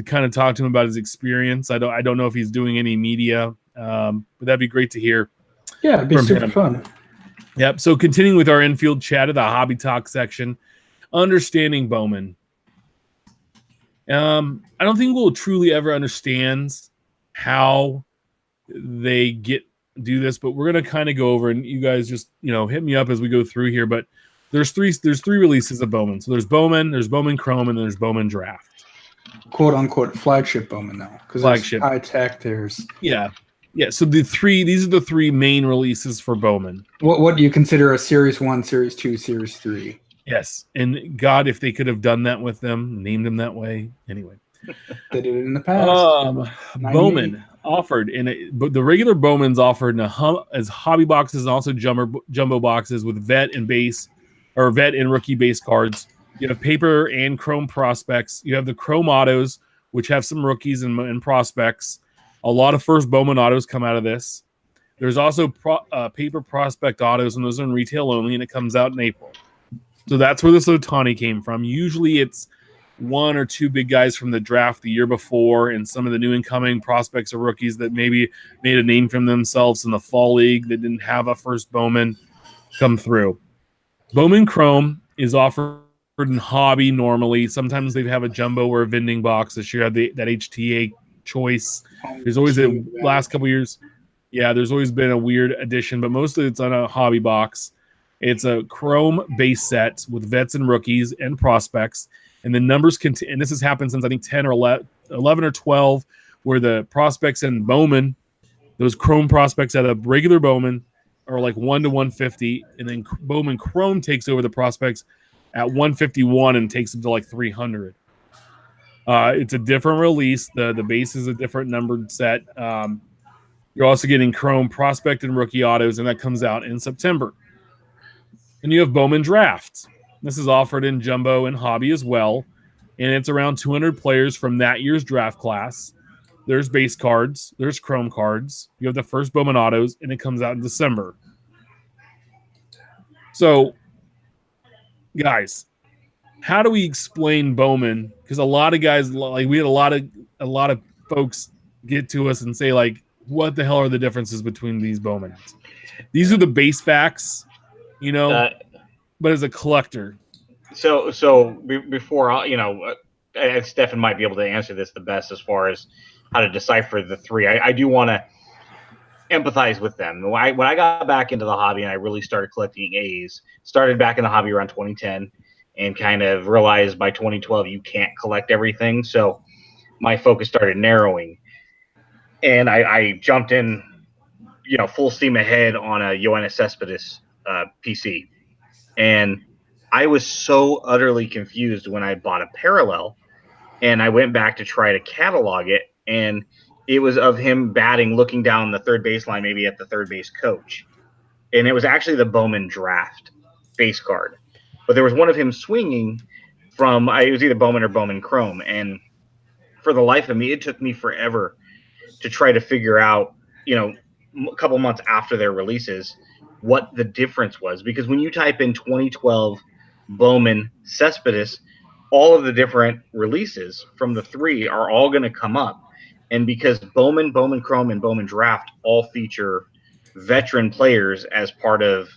kind of talk to him about his experience. I don't know if he's doing any media, but that'd be great to hear. Yeah, it'd be super fun. Yep. So continuing with our infield chat of the hobby talk section, understanding Bowman. I don't think we'll truly ever understand how they do this, but we're gonna kind of go over, and you guys just hit me up as we go through here. But there's three releases of Bowman. So there's Bowman Chrome, and there's Bowman Draft. Quote unquote flagship Bowman though, because flagship high tech. There's yeah. So these are the three main releases for Bowman. What do you consider a Series 1, Series 2, Series 3? Yes, and God, if they could have done that with them, named them that way. Anyway, they did it in the past. Bowman offered but the regular Bowman's offered as hobby boxes and also jumbo boxes with vet and base, or vet and rookie base cards. You have paper and chrome prospects. You have the chrome autos, which have some rookies and prospects. A lot of first Bowman autos come out of this. There's also paper prospect autos, and those are in retail only, and it comes out in April. So that's where this Ohtani came from. Usually it's one or two big guys from the draft the year before, and some of the new incoming prospects or rookies that maybe made a name for themselves in the fall league that didn't have a first Bowman come through. Bowman Chrome is offered in hobby normally. Sometimes they have a jumbo or a vending box. This year had that HTA choice. There's always last couple years. Yeah, there's always been a weird addition, but mostly it's on a hobby box. It's a chrome base set with vets and rookies and prospects. And the numbers and this has happened since I think 10 or 11 or 12, where the prospects in Bowman, those chrome prospects at a regular Bowman are like 1 to 150. And then Bowman Chrome takes over the prospects at 151 and takes them to like 300. It's a different release. The base is a different numbered set. You're also getting chrome prospect and rookie autos, and that comes out in September. And you have Bowman Draft. This is offered in jumbo and hobby as well, and it's around 200 players from that year's draft class. There's base cards. There's chrome cards. You have the first Bowman autos, and it comes out in December. So, guys, how do we explain Bowman? Because a lot of guys, like we had a lot of folks get to us and say, like, what the hell are the differences between these Bowmans? These are the base facts, but as a collector. So before, Stefan might be able to answer this the best as far as how to decipher the three. I do want to empathize with them. When I got back into the hobby and I really started collecting A's, started back in the hobby around 2010 and kind of realized by 2012 you can't collect everything. So my focus started narrowing. And I jumped in, full steam ahead on a Yoenis Cespedes PC. And I was so utterly confused when I bought a parallel. And I went back to try to catalog it. And it was of him batting, looking down the third baseline, maybe at the third base coach. And it was actually the Bowman Draft base card. But there was one of him swinging from, it was either Bowman or Bowman Chrome. And for the life of me, it took me forever to try to figure out, a couple months after their releases, what the difference was. Because when you type in 2012 Bowman Cespedes, all of the different releases from the three are all going to come up. And because Bowman Chrome, and Bowman Draft all feature veteran players as part of,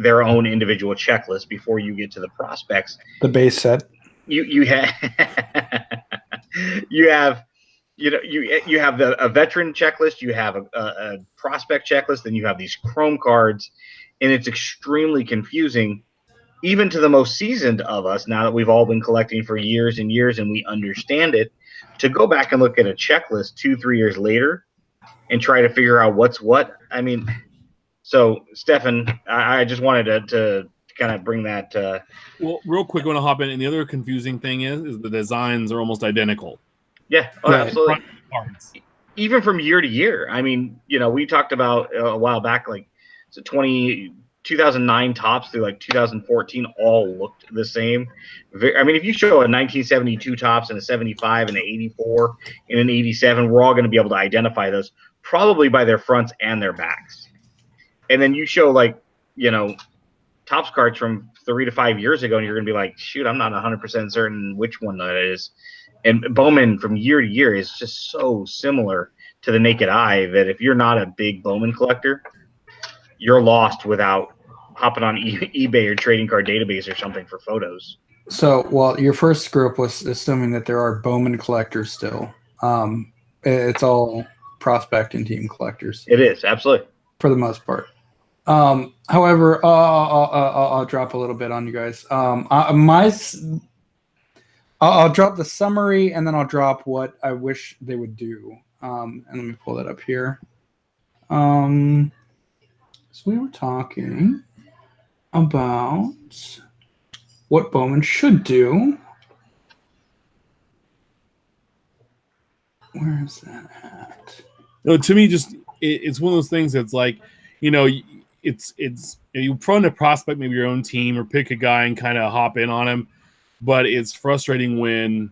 their own individual checklist before you get to the prospects. The base set. You have you have you have a veteran checklist, you have a prospect checklist, then you have these Chrome cards, and it's extremely confusing, even to the most seasoned of us. Now that we've all been collecting for years and years, and we understand it, to go back and look at a checklist 2-3 years later and try to figure out what's what. I mean, so Stefan, I just wanted to kind of bring that. Well, real quick, I want to hop in. And the other confusing thing is the designs are almost identical. Yeah, Right. absolutely. Cards. Even from year to year. I mean, we talked about a while back, like 2009 tops through like 2014 all looked the same. I mean, if you show a 1972 tops and a 75 and an 84 and an 87, we're all going to be able to identify those probably by their fronts and their backs. And then you show tops cards from 3 to 5 years ago, and you're going to be like, shoot, I'm not 100% certain which one that is. And Bowman from year to year is just so similar to the naked eye that if you're not a big Bowman collector, you're lost without hopping on eBay or trading card database or something for photos. So, well, your first group was assuming that there are Bowman collectors still. It's all prospect and team collectors. It is, absolutely. For the most part. However, I'll drop a little bit on you guys. I'll drop the summary, and then I'll drop what I wish they would do. And let me pull that up here. So we were talking about what Bowman should do. Where is that at? To me, just it's one of those things that's like, it's you run a prospect, maybe your own team, or pick a guy and kind of hop in on him. But it's frustrating when,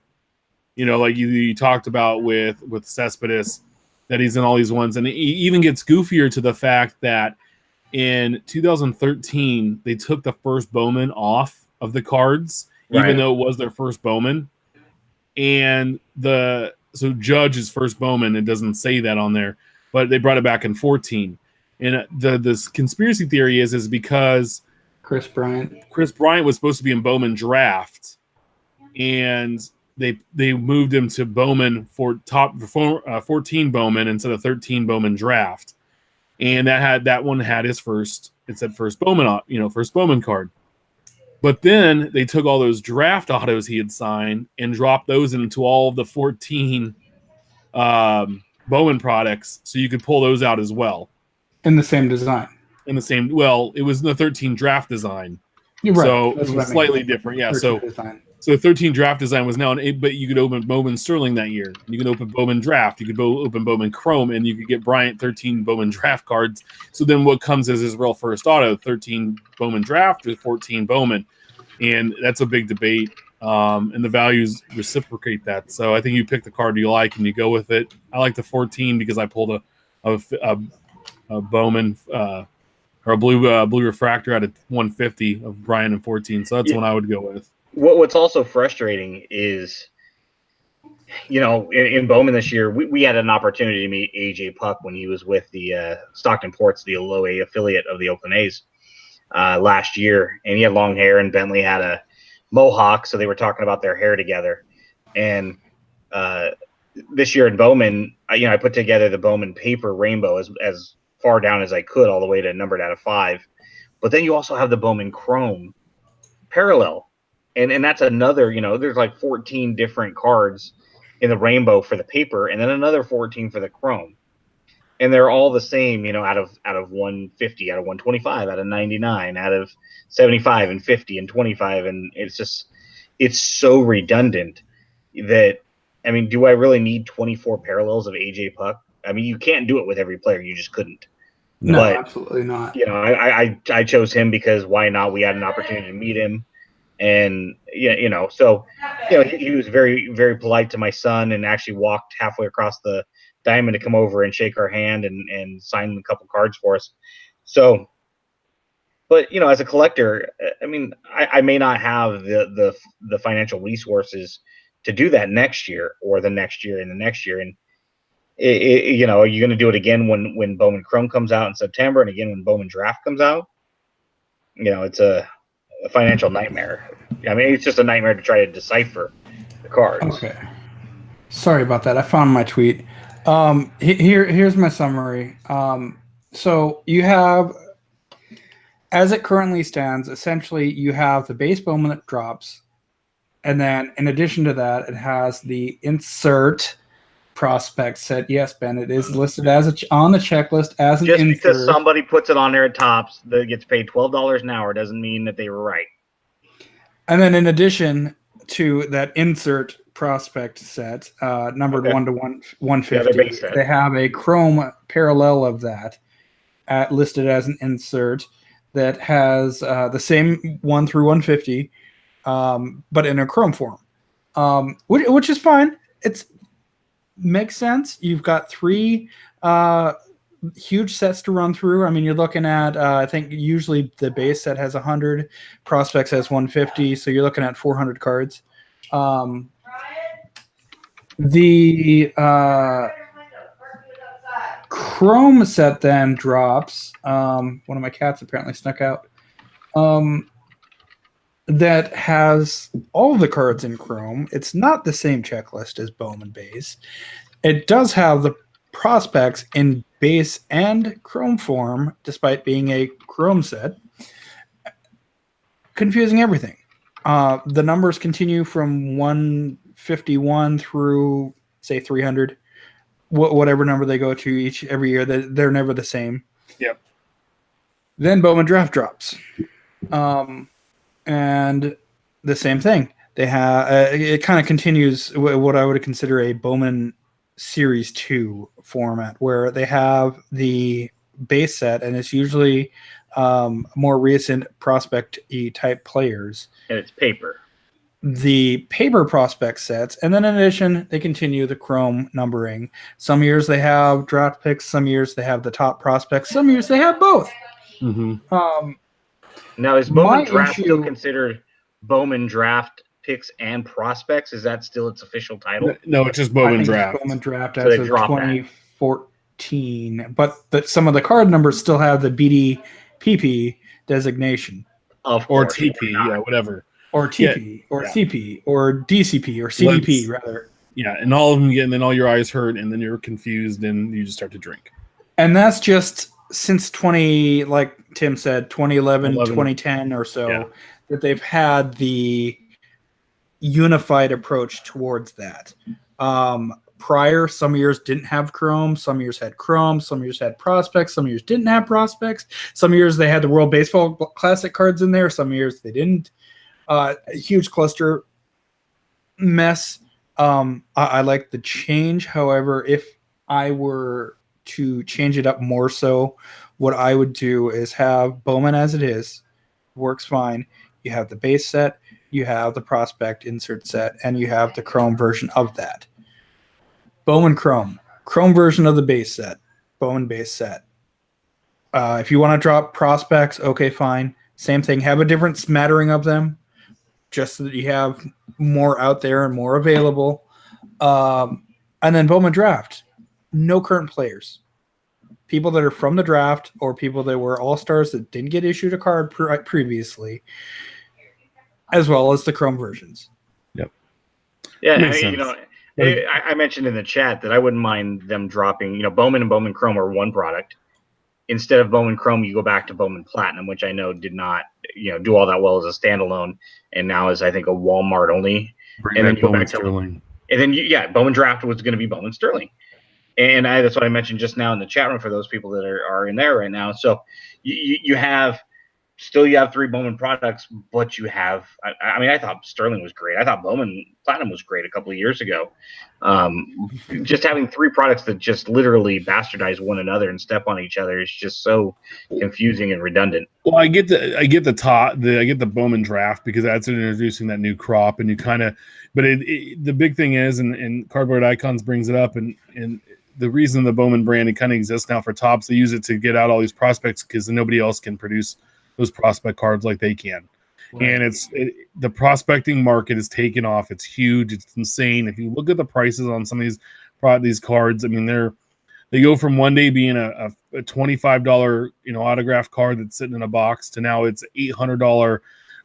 like you talked about with Cespedes, that he's in all these ones. And it even gets goofier to the fact that in 2013, they took the first Bowman off of the cards, even though it was their first Bowman. And so Judge's first Bowman, it doesn't say that on there, but they brought it back in 14. And this conspiracy theory is because Chris Bryant was supposed to be in Bowman draft, and they moved him to Bowman for 14 Bowman instead of 13 Bowman draft, and that one had his first. It said first Bowman, first Bowman card. But then they took all those draft autos he had signed and dropped those into all of the 14 Bowman products, so you could pull those out as well. In the same design. It was the 13 draft design. You're right. So it was slightly different. Yeah. So 13 draft design was now but you could open Bowman Sterling that year. You could open Bowman draft. You could open Bowman Chrome, and you could get Bryant 13 Bowman draft cards. So then what comes as his real first auto, 13 Bowman draft with 14 Bowman. And that's a big debate. And the values reciprocate that. So I think you pick the card you like and you go with it. I like the 14 because I pulled a Bowman or a blue refractor out of 150 of Bryant and 14. So that's one I would go with. What's also frustrating is, in Bowman this year, we had an opportunity to meet AJ Puck when he was with the Stockton Ports, the low A affiliate of the Oakland A's last year. And he had long hair, and Bentley had a mohawk, so they were talking about their hair together. And this year in Bowman, I put together the Bowman paper rainbow as far down as I could, all the way to numbered out of 5. But then you also have the Bowman Chrome parallel. And that's another, there's like 14 different cards in the rainbow for the paper, and then another 14 for the Chrome. And they're all the same, out of 150, out of 125, out of 99, out of 75 and 50 and 25. And it's so redundant that, I mean, do I really need 24 parallels of AJ Puck? I mean, you can't do it with every player. You just couldn't. No, but, absolutely not. I chose him because why not? We had an opportunity to meet him. And, so, he was very, very polite to my son and actually walked halfway across the diamond to come over and shake our hand and sign a couple cards for us. So, but, as a collector, I mean, I may not have the financial resources to do that next year or the next year and the next year. And, are you going to do it again when Bowman Chrome comes out in September, and again when Bowman Draft comes out? It's a financial nightmare. I mean, it's just a nightmare to try to decipher the cards. Okay. Sorry about that. I found my tweet. Here's my summary. So you have, as it currently stands, essentially you have the base Bowman that drops, and then in addition to that, it has the insert prospect set. Yes, Ben, it is listed as on the checklist as an Just insert. because somebody puts it on there at Tops that gets paid $12 an hour doesn't mean that they were right. And then in addition to that insert prospect set, numbered 1 to 150, they have a Chrome parallel of that listed as an insert that has the same 1 through 150, but in a Chrome form, which is fine. It makes sense. You've got 3 huge sets to run through. I mean, you're looking at, I think usually the base set has 100, prospects has 150, so you're looking at 400 cards. The Chrome set then drops. One of my cats apparently snuck out. That has all of the cards in Chrome. It's not the same checklist as Bowman base. It does have the prospects in base and Chrome form, despite being a Chrome set. Confusing everything. The numbers continue from 151 through, say, 300, whatever number they go to every year. They're never the same. Yep. Then Bowman Draft drops. And the same thing. They have it kind of continues what I would consider a Bowman Series 2 format, where they have the base set, and it's usually more recent prospect-y type players. And it's paper. The paper prospect sets, and then in addition, they continue the Chrome numbering. Some years they have draft picks, some years they have the top prospects, some years they have both. Mm-hmm. Now, is Bowman Draft still considered Bowman Draft picks and prospects? Is that still its official title? No, it's just Bowman Draft. It's Bowman Draft as of 2014, but some of the card numbers still have the BDPP designation. Of course, or TP, yeah, whatever. Or TP, or CP, or DCP, or CDP, rather. Yeah, and all of them get, and then all your eyes hurt, and then you're confused, and you just start to drink. And that's just since like Tim said, 2011, 2010 or so, that they've had the unified approach towards that. Prior, some years didn't have Chrome, some years had Chrome, some years had prospects, some years didn't have prospects, some years they had the World Baseball Classic cards in there, some years they didn't. A huge cluster mess. I like the change. However, if I were to change it up more so, what I would do is have Bowman as it is. Works fine. You have the base set, you have the prospect insert set, and you have the Chrome version of that. Bowman Chrome version of the base set, Bowman base set. If you want to drop prospects, okay, fine. Same thing. Have a different smattering of them, just so that you have more out there and more available. And then Bowman Draft, no current players. People that are from the draft or people that were all-stars that didn't get issued a card previously, as well as the Chrome versions. Yep. Yeah, I mentioned in the chat that I wouldn't mind them dropping, Bowman and Bowman Chrome are one product. Instead of Bowman Chrome, you go back to Bowman Platinum, which I know did not, do all that well as a standalone, and now is, I think, a Walmart only. And then you go back to Sterling. And then, Bowman Draft was going to be Bowman Sterling. And that's what I mentioned just now in the chat room for those people that are in there right now. So you have 3 Bowman products, but you have, I thought Sterling was great. I thought Bowman Platinum was great a couple of years ago. Just having 3 products that just literally bastardize one another and step on each other is just so confusing and redundant. Well, I get the Bowman Draft because that's introducing that new crop, and you kind of, but the big thing is, and Cardboard Icons brings it up, and the reason the Bowman brand, it kind of exists now for Topps, they use it to get out all these prospects because nobody else can produce those prospect cards like they can. Right. And the prospecting market is taken off. It's huge. It's insane. If you look at the prices on some of these cards, I mean, they go from one day being a $25 autograph card that's sitting in a box to now it's $800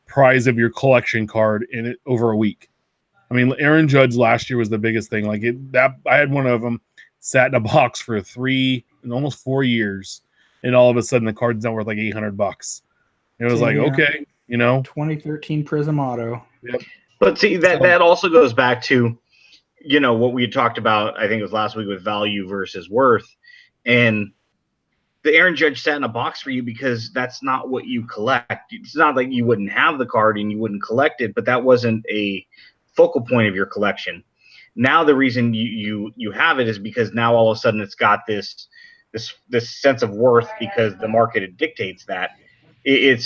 prize of your collection card in it over a week. I mean, Aaron Judge last year was the biggest thing. Like I had one of them sat in a box for 3 and almost 4 years, and all of a sudden the card's now worth like $800. It was like, okay, 2013 Prism Auto. Yep. But see, that also goes back to, what we had talked about, I think it was last week, with value versus worth. And the Aaron Judge sat in a box for you because that's not what you collect. It's not like you wouldn't have the card and you wouldn't collect it, but that wasn't a focal point of your collection. Now the reason you have it is because now all of a sudden it's got this sense of worth because the market dictates that. It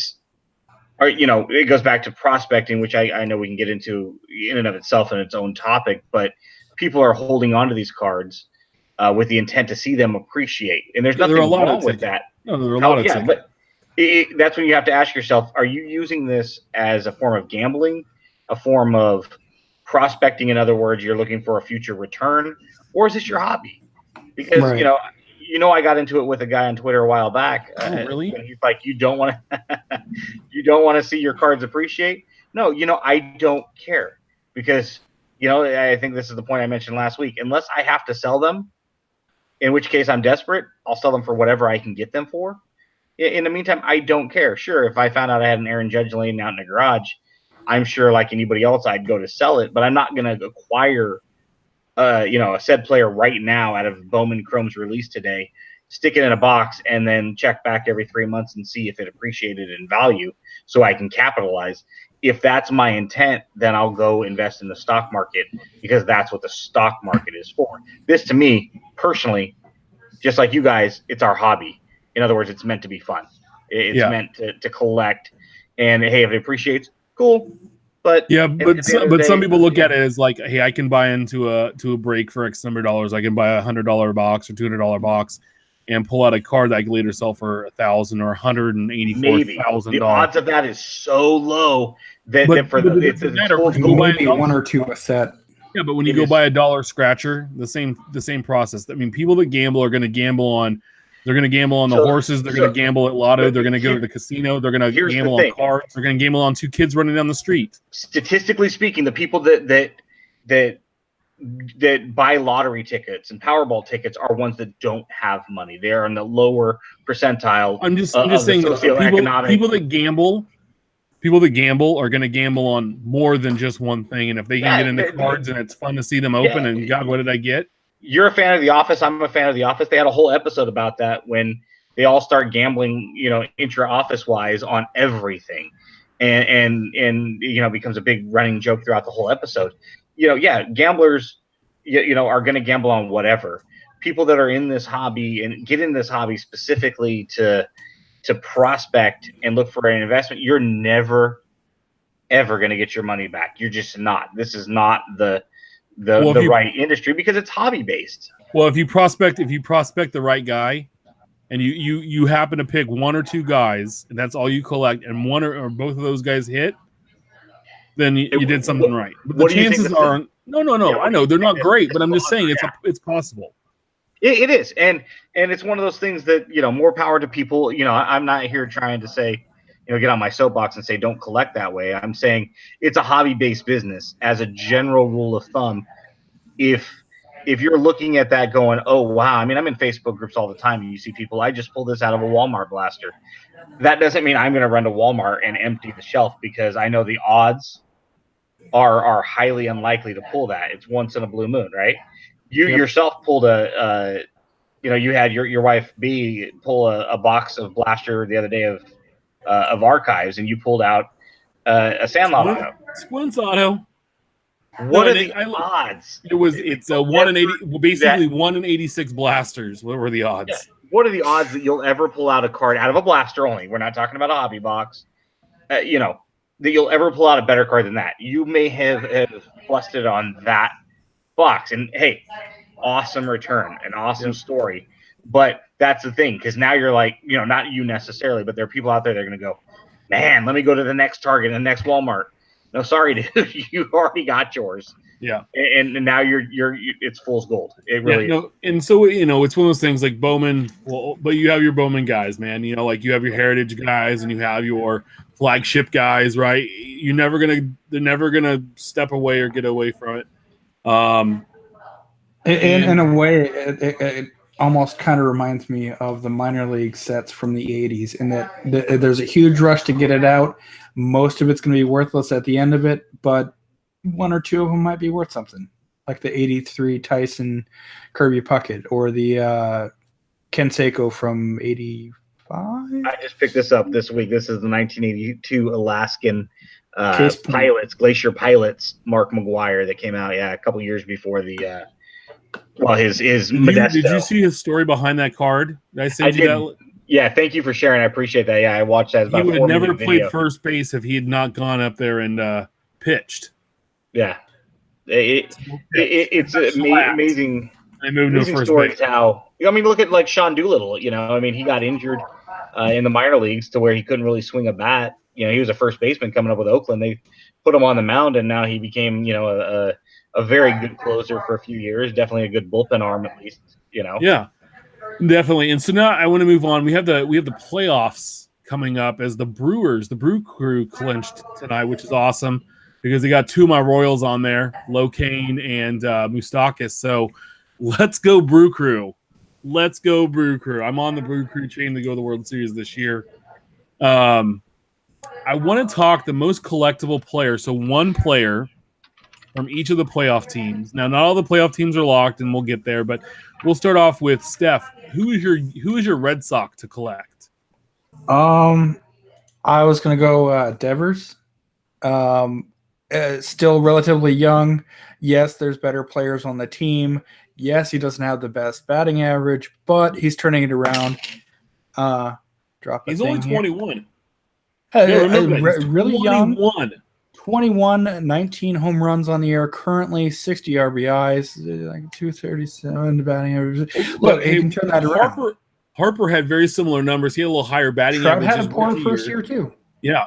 goes back to prospecting, which I know we can get into in and of itself in its own topic, but people are holding on to these cards with the intent to see them appreciate. And there's nothing wrong with that. No, there are a lot of tickets. But that's when you have to ask yourself, are you using this as a form of gambling, a form of prospecting? In other words, you're looking for a future return, or is this your hobby? Because, Right. I got into it with a guy on Twitter a while back. Really? And he's like, you don't want to see your cards appreciate? No, I don't care because, I think this is the point I mentioned last week. Unless I have to sell them, in which case I'm desperate, I'll sell them for whatever I can get them for. In the meantime, I don't care. Sure, if I found out I had an Aaron Judge laying out in the garage, I'm sure like anybody else, I'd go to sell it, but I'm not going to acquire a said player right now out of Bowman Chrome's release today, stick it in a box, and then check back every 3 months and see if it appreciated in value so I can capitalize. If that's my intent, then I'll go invest in the stock market because that's what the stock market is for. This, to me, personally, just like you guys, it's our hobby. In other words, it's meant to be fun. It's meant to collect. And, hey, if it appreciates, cool. But some people look at it as like, hey, I can buy into a break for X number of dollars. I can buy $100 box or $200 box and pull out a card that I can later sell for $1,000 or $184,000. The odds of that is so low that it's maybe one or two a set. Yeah, but when you go buy a dollar scratcher, the same process. I mean, people that gamble are going to gamble on. They're going to gamble on the horses. They're going to gamble at lotto. They're going to go to the casino. They're going to gamble on cards. They're going to gamble on 2 kids running down the street. Statistically speaking, the people that buy lottery tickets and Powerball tickets are ones that don't have money. They are in the lower percentile. I'm just saying people that gamble are going to gamble on more than just one thing. And if they can get into cards and it's fun to see them open, and God, what did I get? You're a fan of The Office. I'm a fan of The Office. They had a whole episode about that when they all start gambling, intra-office wise on everything, and becomes a big running joke throughout the whole episode. Gamblers, are going to gamble on whatever. People that are in this hobby and get in this hobby specifically to prospect and look for an investment, you're never, ever going to get your money back. You're just not. This is not the right industry because it's hobby based. Well, if you prospect the right guy, and you happen to pick 1 or 2 guys, and that's all you collect, and one or both of those guys hit, then you did something right. But the chances are no. Yeah, I know they're not great, but I'm just saying it's possible. It is, and it's one of those things that more power to people. I'm not here trying to say get on my soapbox and say don't collect that way. I'm saying it's a hobby-based business. As a general rule of thumb, if you're looking at that going, oh wow, I mean, I'm in Facebook groups all the time and you see people, I just pulled this out of a Walmart blaster. That doesn't mean I'm going to run to Walmart and empty the shelf because I know the odds are highly unlikely to pull that. It's once in a blue moon, right? You yourself pulled you had your wife B pull a box of blaster the other day of archives, and you pulled out a Sandlot auto. Squints auto. What are the odds? It's a 1 in 80, basically 1 in 86 blasters. What were the odds? Yeah. What are the odds that you'll ever pull out a card out of a blaster only? We're not talking about a hobby box. That you'll ever pull out a better card than that. You may have busted on that box, and hey, awesome return, an awesome story. But that's the thing, because now you're like, not you necessarily, but there are people out there that are going to go, man, let me go to the next Target and the next Walmart. No, sorry, dude, you already got yours. Yeah, and now you're it's fool's gold. It really is. And so it's one of those things like Bowman. Well, but you have your Bowman guys, man. Like you have your heritage guys, and you have your flagship guys, right? They're never gonna step away or get away from it. In a way, it almost kind of reminds me of the minor league sets from the 80s, in that there's a huge rush to get it out. Most of it's going to be worthless at the end of it, but one or two of them might be worth something, like the 83 Tyson Kirby Puckett or the Ken Seiko from 85. I just picked this up this week. This is the 1982 Alaskan Glacier Pilots Mark McGuire that came out, a couple years before the his Modesto. Did you see his story behind that card? Did I send you that? Yeah, thank you for sharing. I appreciate that. Yeah, I watched that. He would have never played first base if he had not gone up there and pitched. Yeah, it's amazing. They moved to first story base. How look at like Sean Doolittle. He got injured in the minor leagues to where he couldn't really swing a bat. He was a first baseman coming up with Oakland. They put him on the mound, and now he became a very good closer for a few years. Definitely a good bullpen arm, at least. Yeah, definitely. And so now I want to move on. We have the playoffs coming up as the Brew Crew clinched tonight, which is awesome because they got two of my Royals on there, Locane and Moustakis. So let's go Brew Crew. Let's go Brew Crew. I'm on the Brew Crew chain to go to the World Series this year. I want to talk the most collectible player. So one player from each of the playoff teams. Now, not all the playoff teams are locked, and we'll get there, but we'll start off with Steph. Who is your Red Sox to collect? I was going to go Devers. Still relatively young. Yes, there's better players on the team. Yes, he doesn't have the best batting average, but he's turning it around. He's only 21. Really young. 21, 19 home runs on the year, currently 60 RBIs, like 237 batting average. Look, he can turn that around. Harper had very similar numbers. He had a little higher batting average. Trout had a poor first year too. Yeah.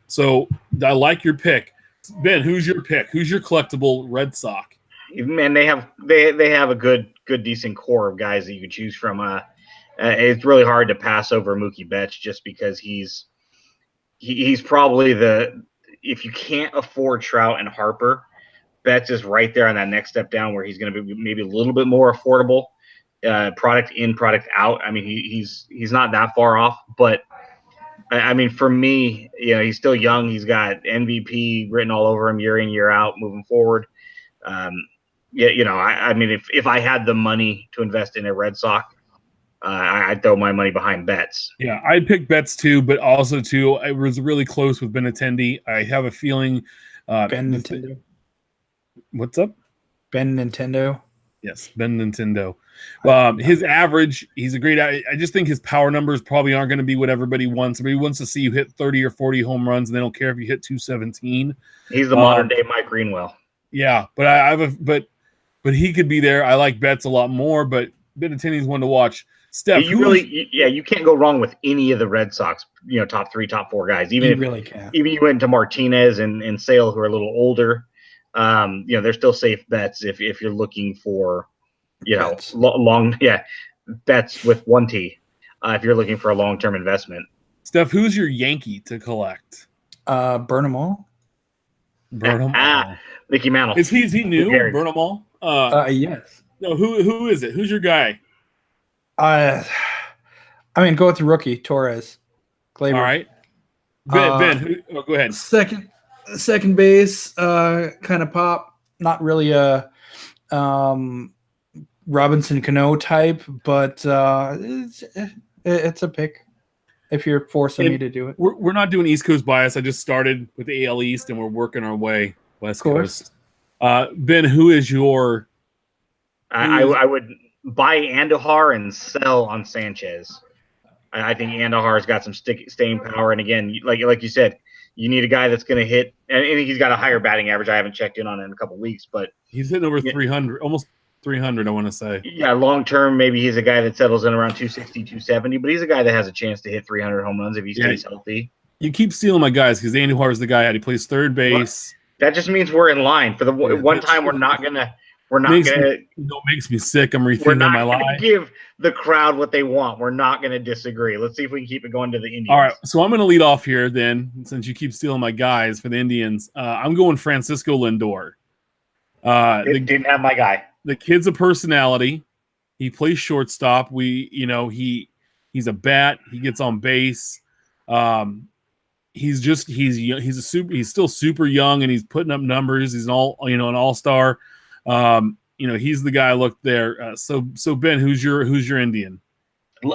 So I like your pick. Ben, who's your pick? Who's your collectible Red Sox? Man, they have a good decent core of guys that you can choose from. It's really hard to pass over Mookie Betts just because he's probably if you can't afford Trout and Harper, Betts is right there on that next step down where he's going to be maybe a little bit more affordable, product in, product out. I mean, he's not that far off, but I mean, for me, he's still young. He's got MVP written all over him year in, year out, moving forward. I mean, if I had the money to invest in a Red Sox, I'd throw my money behind Betts. Yeah, I'd pick Betts too, but also too, I was really close with Benintendi. I have a feeling. Ben Nintendo. What's up? Ben Nintendo. Yes, Ben Nintendo. His average, he's a great. I just think his power numbers probably aren't going to be what everybody wants. Everybody wants to see you hit 30 or 40 home runs, and they don't care if you hit 217. He's the modern day Mike Greenwell. Yeah, but but he could be there. I like Betts a lot more, but Benintendi's one to watch. Steph, you can't go wrong with any of the Red Sox, top 3, top 4 guys. Even you went to Martinez and Sale, who are a little older, they're still safe bets if you're looking for, bets. Bets with 1 T. If you're looking for a long-term investment. Steph, who's your Yankee to collect? Burn them all. Burn them all. Mickey Mantle. Is he new? Burn them all. Yes. No, who is it? Who's your guy? I mean, go with the rookie, Torres. Gleyber. All right. Ben, go ahead. Second base, kind of pop. Not really a Robinson Cano type, but it's a pick if you're forcing me to do it. We're not doing East Coast bias. I just started with the AL East, and we're working our way West Coast. Ben, who is your? I would buy Andujar and sell on Sanchez. I think Andujar's got some staying power, and again, like you said, you need a guy that's going to hit, and he's got a higher batting average. I haven't checked in on it in a couple of weeks, but he's hitting over 300, almost 300. I want to say. Yeah, long term, maybe he's a guy that settles in around 260, 270, but he's a guy that has a chance to hit 300 home runs if he stays healthy. You keep stealing my guys because Andujar is the guy. He plays third base. That just means we're in line for the one time we're not gonna We're not gonna. Makes me sick. I'm We're rethinking not my gonna life. give the crowd what they want. We're not gonna disagree. Let's see if we can keep it going to the Indians. All right, so I'm going to lead off here then, since you keep stealing my guys for the Indians. I'm going Francisco Lindor. Didn't have my guy. The kid's a personality. He plays shortstop. He's a bat. He gets on base. He's still super young, and he's putting up numbers. He's an all-star. He's the guy. Look there. So Ben, who's your Indian?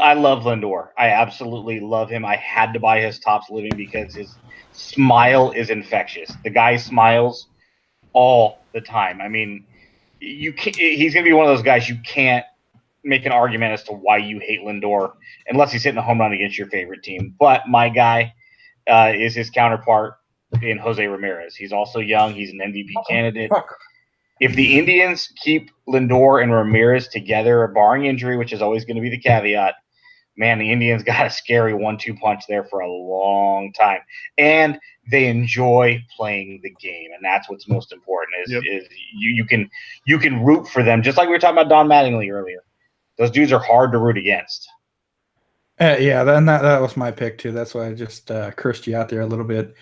I love Lindor. I absolutely love him. I had to buy his Topps Living because his smile is infectious. The guy smiles all the time. I mean, he's going to be one of those guys you can't make an argument as to why you hate Lindor unless he's hitting a home run against your favorite team. But my guy is his counterpart in Jose Ramirez. He's also young. He's an MVP candidate. If the Indians keep Lindor and Ramirez together, barring injury, which is always going to be the caveat, man, the Indians got a scary 1-2 punch there for a long time. And they enjoy playing the game, and that's what's most important is you can root for them, just like we were talking about Don Mattingly earlier. Those dudes are hard to root against. That was my pick too. That's why I just cursed you out there a little bit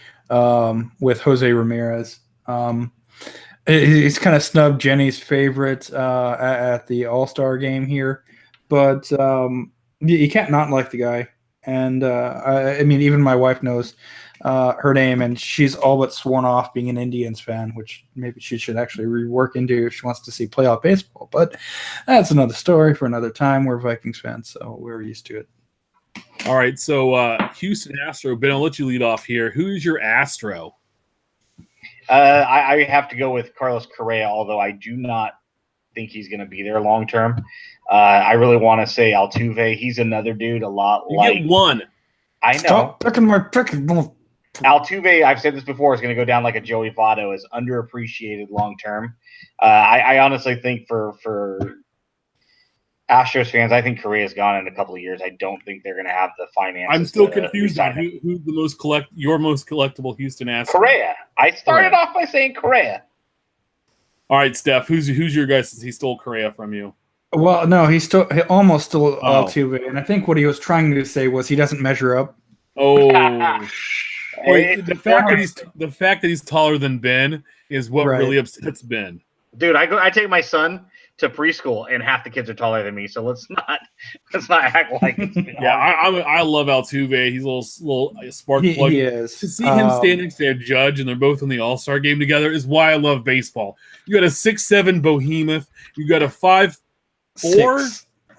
with Jose Ramirez. He's kind of snubbed Jenny's favorite at the All-Star game here, but you can't not like the guy. And I mean, even my wife knows her name, and she's all but sworn off being an Indians fan, which maybe she should actually rework into if she wants to see playoff baseball. But that's another story for another time. We're Vikings fans, so we're used to it. All right, so Houston Astro. Ben, I'll let you lead off here. Who's your Astro? I have to go with Carlos Correa, although I do not think he's going to be there long term. I really want to say Altuve. He's another dude a lot like. You get one. I know. Stop picking my pick. Altuve, I've said this before, is going to go down like a Joey Votto, is underappreciated long term. I honestly think for Astros fans, I think Correa's gone in a couple of years. I don't think they're going to have the finances. I'm still confused on who's the your most collectible Houston Astros. Correa. I started off by saying Correa. All right, Steph, who's your guy since he stole Correa from you? Well, no, he almost stole Altuve, and I think what he was trying to say was he doesn't measure up. Oh, wait, the fact that he's taller than Ben is what really upsets Ben. Dude, I take my son to preschool, and half the kids are taller than me. So let's not act like it's yeah. I love Altuve. He's a little spark plug. He is. To see him stand next to a Judge, and they're both in the All-Star game together, is why I love baseball. You got a 6'7" behemoth. You got a 5'4",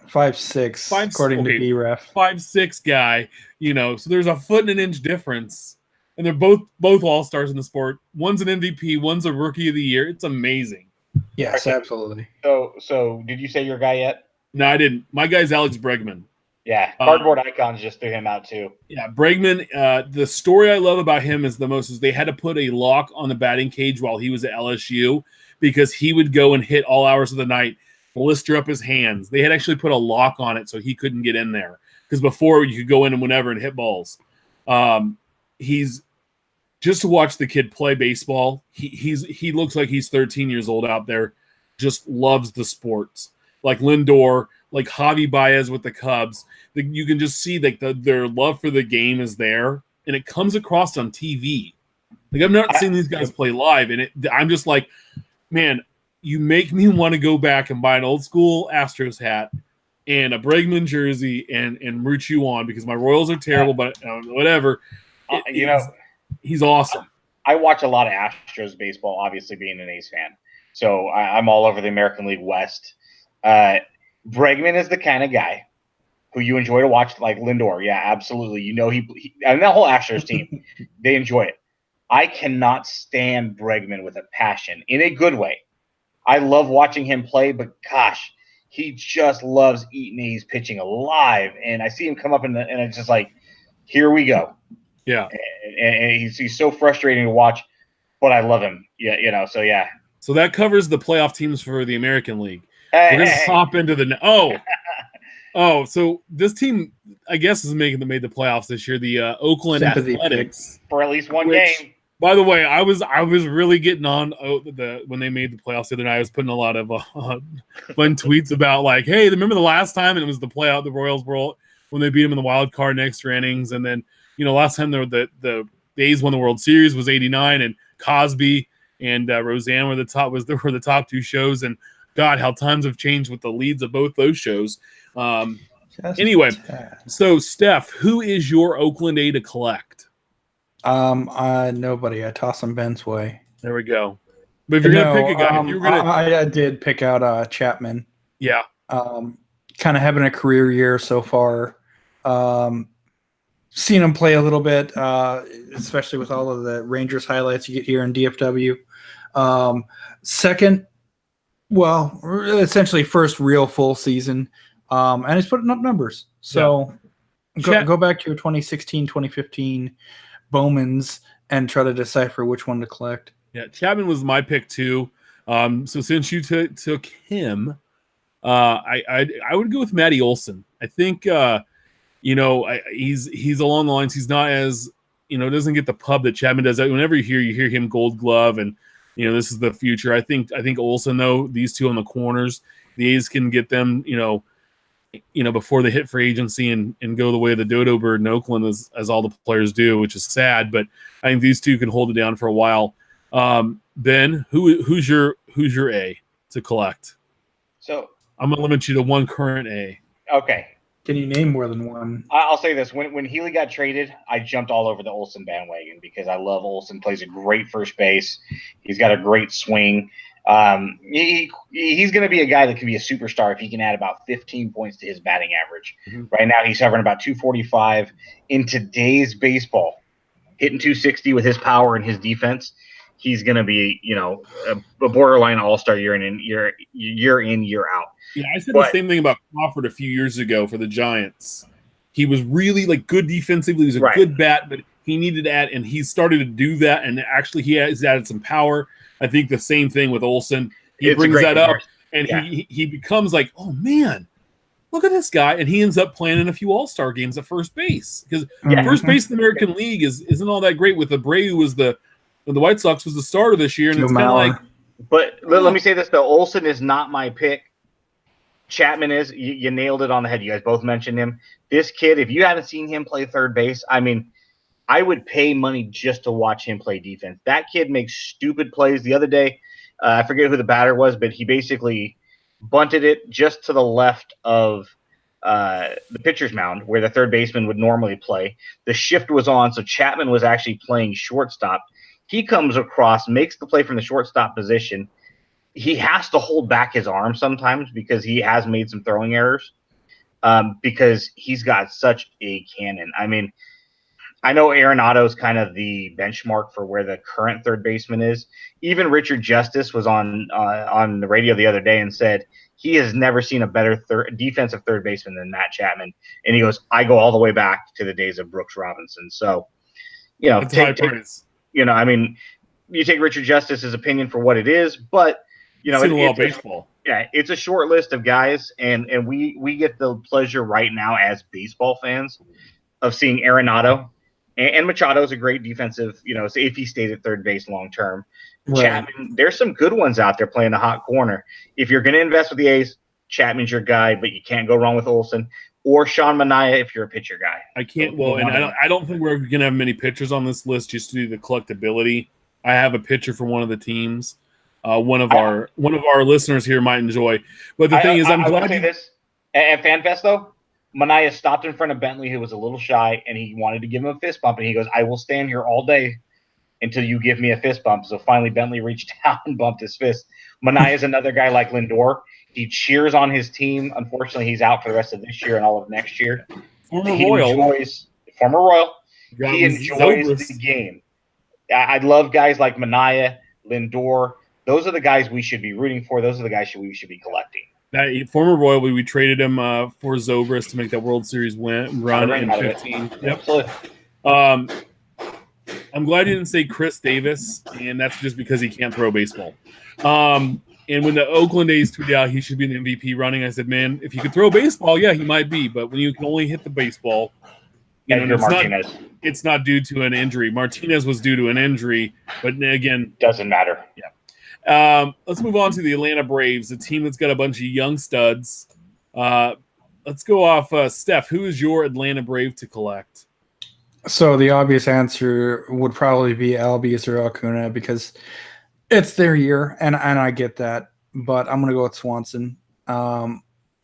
5'6", according to B-Ref. 5'6" guy. So there's a foot and an inch difference, and they're both All-Stars in the sport. One's an MVP. One's a Rookie of the Year. It's amazing. Yes, absolutely. So did you say your guy yet? No, I didn't. My guy's Alex Bregman. Yeah, Cardboard Icons just threw him out too. Yeah, Bregman. The story I love about him is they had to put a lock on the batting cage while he was at LSU because he would go and hit all hours of the night, blister up his hands. They had actually put a lock on it so he couldn't get in there because before you could go in and whenever and hit balls. He's just to watch the kid play baseball. He looks like he's 13 years old out there. Just loves the sports. Like Lindor, like Javi Baez with the Cubs. You can just see like their love for the game is there, and it comes across on TV. Like I've not seen these guys play live, and I'm just like, man, you make me want to go back and buy an old school Astros hat and a Bregman jersey and root you on because my Royals are terrible, but whatever. He's awesome. I watch a lot of Astros baseball, obviously being an A's fan. So I'm all over the American League West. Bregman is the kind of guy who you enjoy to watch, like Lindor. Yeah, absolutely. He and that whole Astros team, they enjoy it. I cannot stand Bregman with a passion, in a good way. I love watching him play, but gosh, he just loves eating A's pitching alive. And I see him come up and it's just like, here we go. Yeah, and he's so frustrating to watch, but I love him. Yeah, so yeah. So that covers the playoff teams for the American League. We're gonna hop into the so this team, I guess, made the playoffs this year. The Oakland Athletics for at least one game. By the way, I was really getting on when they made the playoffs the other night. I was putting a lot of fun tweets about like, hey, remember the last time? And it was the playoff, the Royals world when they beat them in the wild card in extra innings. And then, last time the A's won the World Series was '89, and Cosby and Roseanne were the top two shows. And God, how times have changed with the leads of both those shows. Anyway, so Steph, who is your Oakland A to collect? Nobody. I toss them Ben's way. There we go. But if you're gonna pick a guy, if you were gonna, I did pick out Chapman. Yeah. Kind of having a career year so far. Seen him play a little bit, especially with all of the Rangers highlights you get here in DFW. Second, well, essentially first real full season, and he's putting up numbers. So go back to your 2016, 2015 Bowmans and try to decipher which one to collect. Yeah, Chapman was my pick too. So since you took him, I would go with Matty Olson. I think he's along the lines. He's not as doesn't get the pub that Chapman does. Whenever you hear him Gold Glove, and this is the future. I think Olson, though, these two on the corners, the A's can get them before they hit free agency and go the way of the dodo bird in Oakland, as all the players do, which is sad. But I think these two can hold it down for a while. Ben, who's your A to collect? So I'm gonna limit you to one current A. Okay. Can you name more than one? I'll say this: when Healy got traded, I jumped all over the Olsen bandwagon because I love Olsen. Plays a great first base. He's got a great swing. He's going to be a guy that can be a superstar if he can add about 15 points to his batting average. Mm-hmm. Right now, he's hovering about 245 in today's baseball, hitting 260 with his power and his defense. He's going to be, a borderline all-star year in, year out. Yeah, I said the same thing about Crawford a few years ago for the Giants. He was really good defensively. He was a good bat, but he needed to add, and he started to do that. And actually, he has added some power. I think the same thing with Olsen. He brings that up, and he becomes like, oh man, look at this guy, and he ends up playing in a few All-Star games at first base because first base in the American League isn't all that great. With Abreu was the White Sox was the starter this year, and it's kind of like. But let me say this though: Olsen is not my pick. Chapman is. You nailed it on the head. You guys both mentioned him. This kid, if you haven't seen him play third base, I mean, I would pay money just to watch him play defense. That kid makes stupid plays. The other day, I forget who the batter was, but he basically bunted it just to the left of the pitcher's mound where the third baseman would normally play. The shift was on, so Chapman was actually playing shortstop. He comes across, makes the play from the shortstop position. He has to hold back his arm sometimes because he has made some throwing errors because he's got such a cannon. I mean, I know Arenado is kind of the benchmark for where the current third baseman is. Even Richard Justice was on the radio the other day and said he has never seen a better defensive third baseman than Matt Chapman. And he goes, I go all the way back to the days of Brooks Robinson. So, I mean, you take Richard Justice's opinion for what it is, but baseball. Yeah, it's a short list of guys, and we get the pleasure right now as baseball fans of seeing Arenado. And Machado is a great defensive, if he stayed at third base long term. Right. Chapman, there's some good ones out there playing the hot corner. If you're going to invest with the A's, Chapman's your guy, but you can't go wrong with Olsen or Sean Manaea if you're a pitcher guy. I can't. Well, and I don't think we're going to have many pitchers on this list just to do the collectability. I have a pitcher for one of the teams. One of our listeners here might enjoy. But the thing is, I'm glad to say this at FanFest though. Manaea stopped in front of Bentley, who was a little shy, and he wanted to give him a fist bump. And he goes, I will stand here all day until you give me a fist bump. So finally, Bentley reached out and bumped his fist. Manaea is another guy like Lindor. He cheers on his team. Unfortunately, he's out for the rest of this year and all of next year. Former Royal. He enjoys the game. I love guys like Manaea, Lindor. Those are the guys we should be rooting for. Those are the guys we should be collecting. Former Royal, we traded him for Zobrist to make that World Series run in 15. Yep. Absolutely. I'm glad you didn't say Chris Davis, and that's just because he can't throw baseball. And when the Oakland A's tweeted out he should be in the MVP running, I said, man, if he could throw baseball, yeah, he might be. But when you can only hit the baseball, You know, Edgar Martinez it's not due to an injury. Martinez was due to an injury, but again, doesn't matter. Yeah. Let's move on to the Atlanta Braves, a team that's got a bunch of young studs. Let's go off. Steph, who is your Atlanta Brave to collect? So the obvious answer would probably be Albies or Acuna because it's their year, and I get that. But I'm gonna go with Swanson.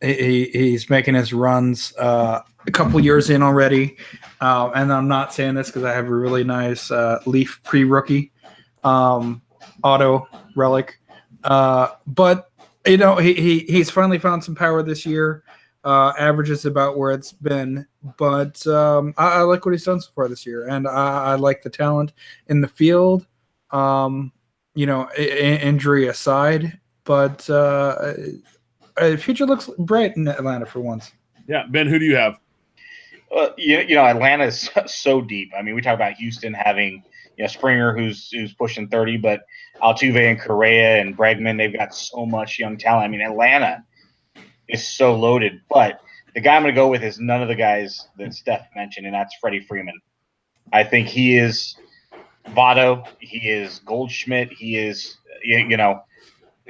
He's making his runs a couple years in already, and I'm not saying this because I have a really nice Leaf pre-rookie auto relic, but he's finally found some power this year. Averages about where it's been, but I like what he's done so far this year, and I like the talent in the field. Injury aside, but future looks bright in Atlanta for once. Yeah, Ben, who do you have? Atlanta is so deep. I mean, we talk about Houston having Springer, who's pushing 30, but Altuve and Correa and Bregman, they've got so much young talent. I mean, Atlanta is so loaded. But the guy I'm going to go with is none of the guys that Steph mentioned, and that's Freddie Freeman. I think he is Votto. He is Goldschmidt. He is,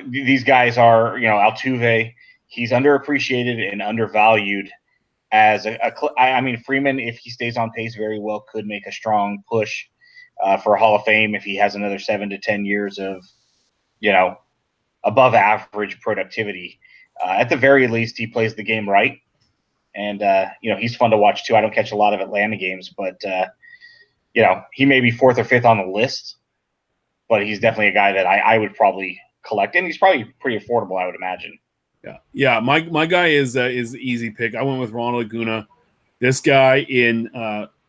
these guys are, Altuve. He's underappreciated and undervalued as Freeman, if he stays on pace very well, could make a strong push for a Hall of Fame if he has another 7 to 10 years of, above average productivity. At the very least, he plays the game right. And, he's fun to watch too. I don't catch a lot of Atlanta games, but, he may be 4th or 5th on the list, but he's definitely a guy that I would probably collect. And he's probably pretty affordable, I would imagine. Yeah. My guy is easy pick. I went with Ronald Acuna. This guy in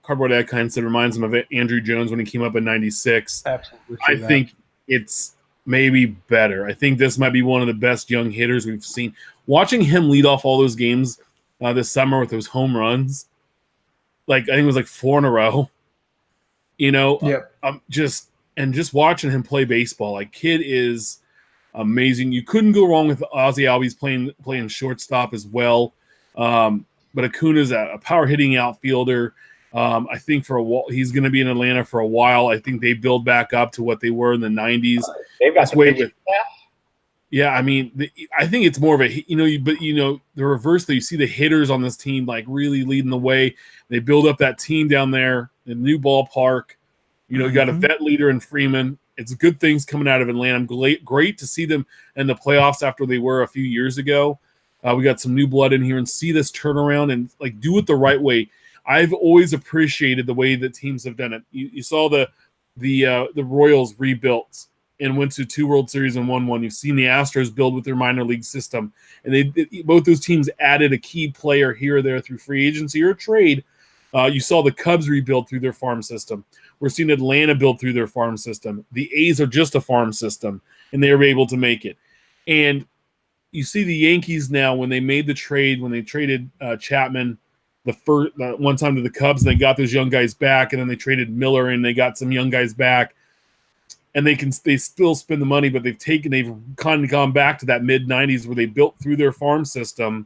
cardboard egg kind of reminds him of Andrew Jones when he came up in '96. Absolutely. I think it's maybe better. I think this might be one of the best young hitters we've seen. Watching him lead off all those games this summer with those home runs, I think it was 4 in a row. Yep. Just watching him play baseball, kid is amazing. You couldn't go wrong with Ozzie Albies playing shortstop as well. But Acuna's a power hitting outfielder. I think for a while he's going to be in Atlanta for a while. I think they build back up to what they were in the '90s. They've got the pitching staff. Yeah, I mean, I think it's more of a the reverse. That you see the hitters on this team really leading the way. They build up that team down there, the new ballpark. You got a vet leader in Freeman. It's good things coming out of Atlanta. Great to see them in the playoffs after they were a few years ago. We got some new blood in here and see this turnaround and do it the right way. I've always appreciated the way that teams have done it. You saw the Royals rebuilt and went to 2 World Series and won one. You've seen the Astros build with their minor league system, and both those teams added a key player here or there through free agency or trade. You saw the Cubs rebuild through their farm system. We're seeing Atlanta build through their farm system. The A's are just a farm system, and they were able to make it. And you see the Yankees now when they made the trade, when they traded Chapman the first one time to the Cubs, and they got those young guys back, and then they traded Miller, and they got some young guys back. And they still spend the money, but they've kind of gone back to that mid-'90s where they built through their farm system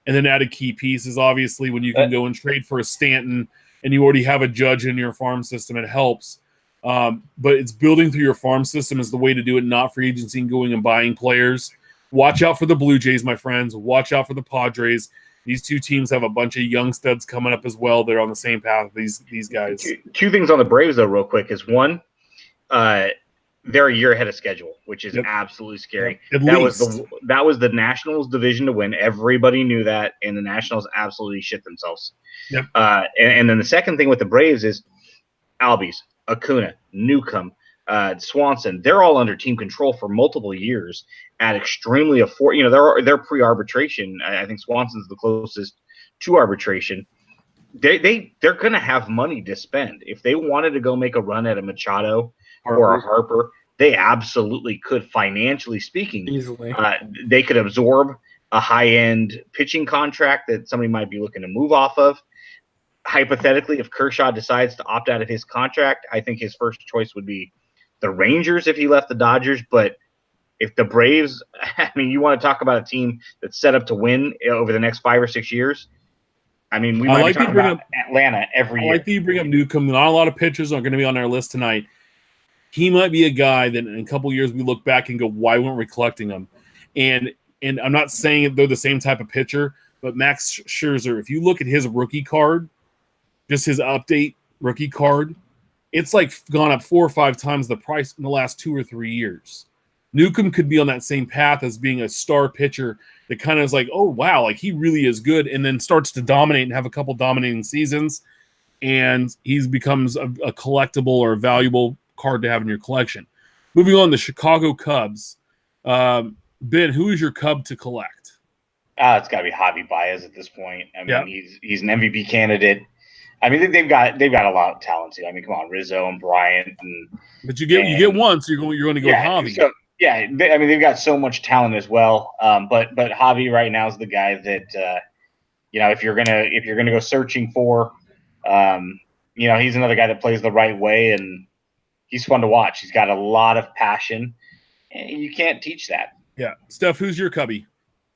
and then added key pieces. Obviously, when you can go and trade for a Stanton and you already have a Judge in your farm system, it helps. But it's building through your farm system is the way to do it, not free agency and going and buying players. Watch out for the Blue Jays, my friends. Watch out for the Padres. These two teams have a bunch of young studs coming up as well. They're on the same path, these guys. Two things on the Braves, though, real quick, is one, they're a year ahead of schedule, which is absolutely scary. Yep. That was the Nationals division to win. Everybody knew that, and the Nationals absolutely shit themselves. Yep. And then the second thing with the Braves is Albies, Acuna, Newcomb, Swanson. They're all under team control for multiple years at extremely they're pre-arbitration. I think Swanson's the closest to arbitration. They're going to have money to spend if they wanted to go make a run at a Machado or a Harper. They absolutely could, financially speaking. Easily, they could absorb a high-end pitching contract that somebody might be looking to move off of. Hypothetically, if Kershaw decides to opt out of his contract, I think his first choice would be the Rangers if he left the Dodgers. But if the Braves, you want to talk about a team that's set up to win over the next 5 or 6 years, I mean, we I might like be to talking bring about Atlanta every I year. like that you bring up Newcomb. Not a lot of pitchers are going to be on our list tonight. He might be a guy that in a couple of years we look back and go, why weren't we collecting him? And I'm not saying they're the same type of pitcher, but Max Scherzer, if you look at his rookie card, just his update rookie card, it's like gone up 4 or 5 times the price in the last 2 or 3 years. Newcomb could be on that same path as being a star pitcher that kind of is like, oh, wow, like he really is good, and then starts to dominate and have a couple dominating seasons, and he becomes a collectible or a valuable card to have in your collection. Moving on, the Chicago Cubs. Ben, who is your Cub to collect? It's got to be Javi Baez at this point. I mean, he's an MVP candidate. I mean, they've got a lot of talent too. I mean, come on, Rizzo and Bryant, but you get one, so you're going to go with Javi. So, I mean, they've got so much talent as well. But Javi right now is the guy that if you're gonna go searching for, he's another guy that plays the right way, and he's fun to watch. He's got a lot of passion, and you can't teach that. Yeah, Steph, who's your Cubby?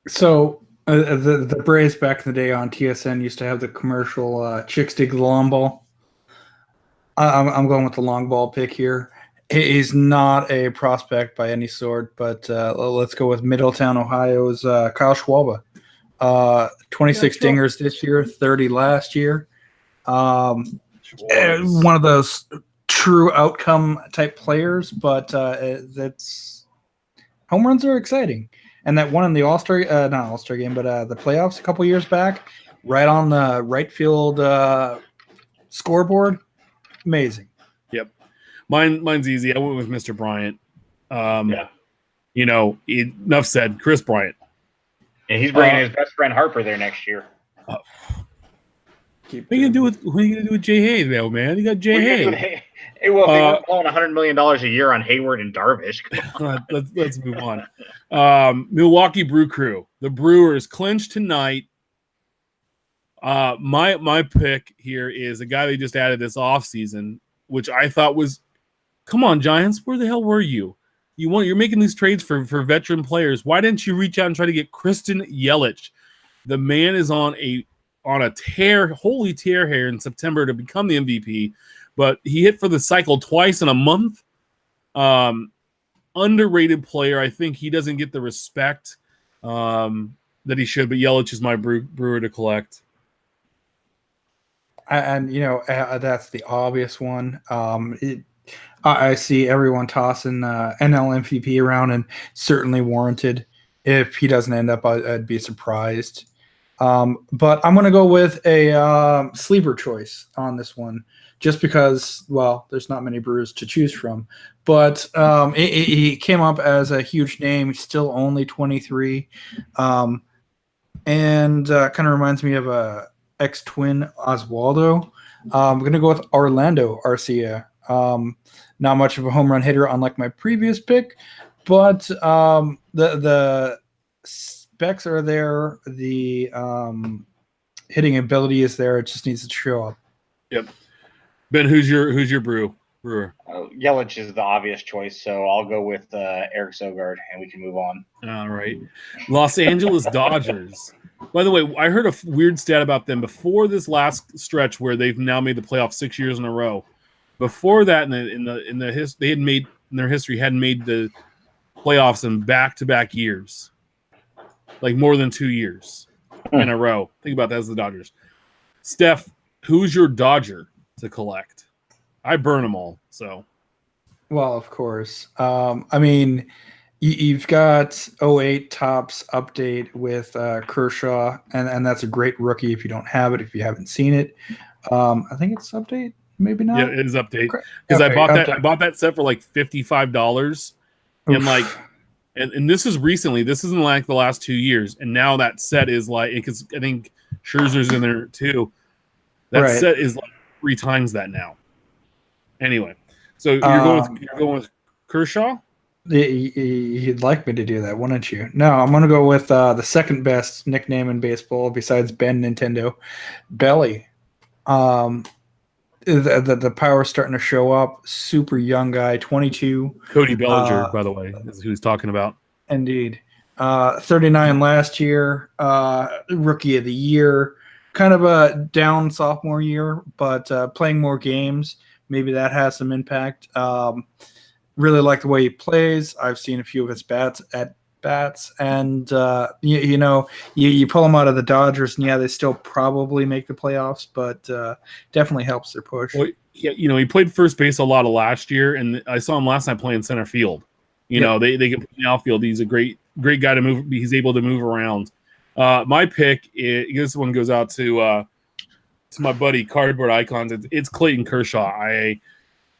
So the Braves back in the day on TSN used to have the commercial Chicks Dig the Long Ball. I'm going with the long ball pick here. He's not a prospect by any sort, but let's go with Middletown, Ohio's Kyle Schwalbe. 26 dingers this year, 30 last year. One of those true outcome type players, but that's home runs are exciting. And that one in the not All-Star game, but the playoffs a couple years back, right on the right field scoreboard, amazing. Yep, mine's easy. I went with Mr. Bryant. Enough said. Chris Bryant. And he's bringing his best friend Harper there next year. What are you gonna do with Jay Hay, though, man? You got Jay Hay. Hey, well, if they're blowing $100 million a year on Hayward and Darvish. Let's move on. Milwaukee Brew Crew. The Brewers clinch tonight. My pick here is a guy they just added this offseason, which I thought was, come on, Giants, where the hell were you? You're making these trades for veteran players. Why didn't you reach out and try to get Kristen Yelich? The man is on a holy tear here in September to become the MVP, but he hit for the cycle twice in a month. Underrated player. I think he doesn't get the respect that he should, but Yelich is my brewer to collect. And that's the obvious one. I see everyone tossing NL MVP around, and certainly warranted. If he doesn't end up, I'd be surprised. But I'm going to go with a sleeper choice on this one, just because, well, there's not many brewers to choose from. But he came up as a huge name. He's still only 23, and kind of reminds me of a ex-twin Oswaldo. I'm going to go with Orlando Arcia. Not much of a home run hitter, unlike my previous pick, but the specs are there. The hitting ability is there. It just needs to show up. Yep. Ben, who's your brewer? Yelich is the obvious choice, so I'll go with Eric Sogard, and we can move on. All right. Los Angeles Dodgers. By the way, I heard a weird stat about them before this last stretch where they've now made the playoffs 6 years in a row. Before that, they had made in their history hadn't made the playoffs in back-to-back years, like more than 2 years in a row. Think about that as the Dodgers. Steph, who's your Dodger to collect? I burn them all. So, well, of course. I mean, you've got 08 Topps update with Kershaw, and that's a great rookie if you don't have it, if you haven't seen it. I think it's update. Maybe not. Yeah, it is update because I bought that set for like $55, and and this is recently. This isn't like the last 2 years, and now that set is like, because I think Scherzer's in there too. That set is like 3 times that now. Anyway, so you're going with Kershaw. You'd like me to do that, wouldn't you? No, I'm going to go with the second best nickname in baseball besides Ben Nintendo, Belly. The power's starting to show up. Super young guy, 22. Cody Bellinger, by the way, is who he's talking about. Indeed. 39 last year, rookie of the year. kind of a down sophomore year, but playing more games, maybe that has some impact. Really like the way he plays. I've seen a few of his bats, and you pull them out of the Dodgers, and yeah, they still probably make the playoffs, but definitely helps their push. Well, yeah, he played first base a lot of last year, and I saw him last night playing center field. They can put him in the outfield. He's a great guy to move. He's able to move around. My pick, this one goes out to my buddy Cardboard Icons. It's Clayton Kershaw.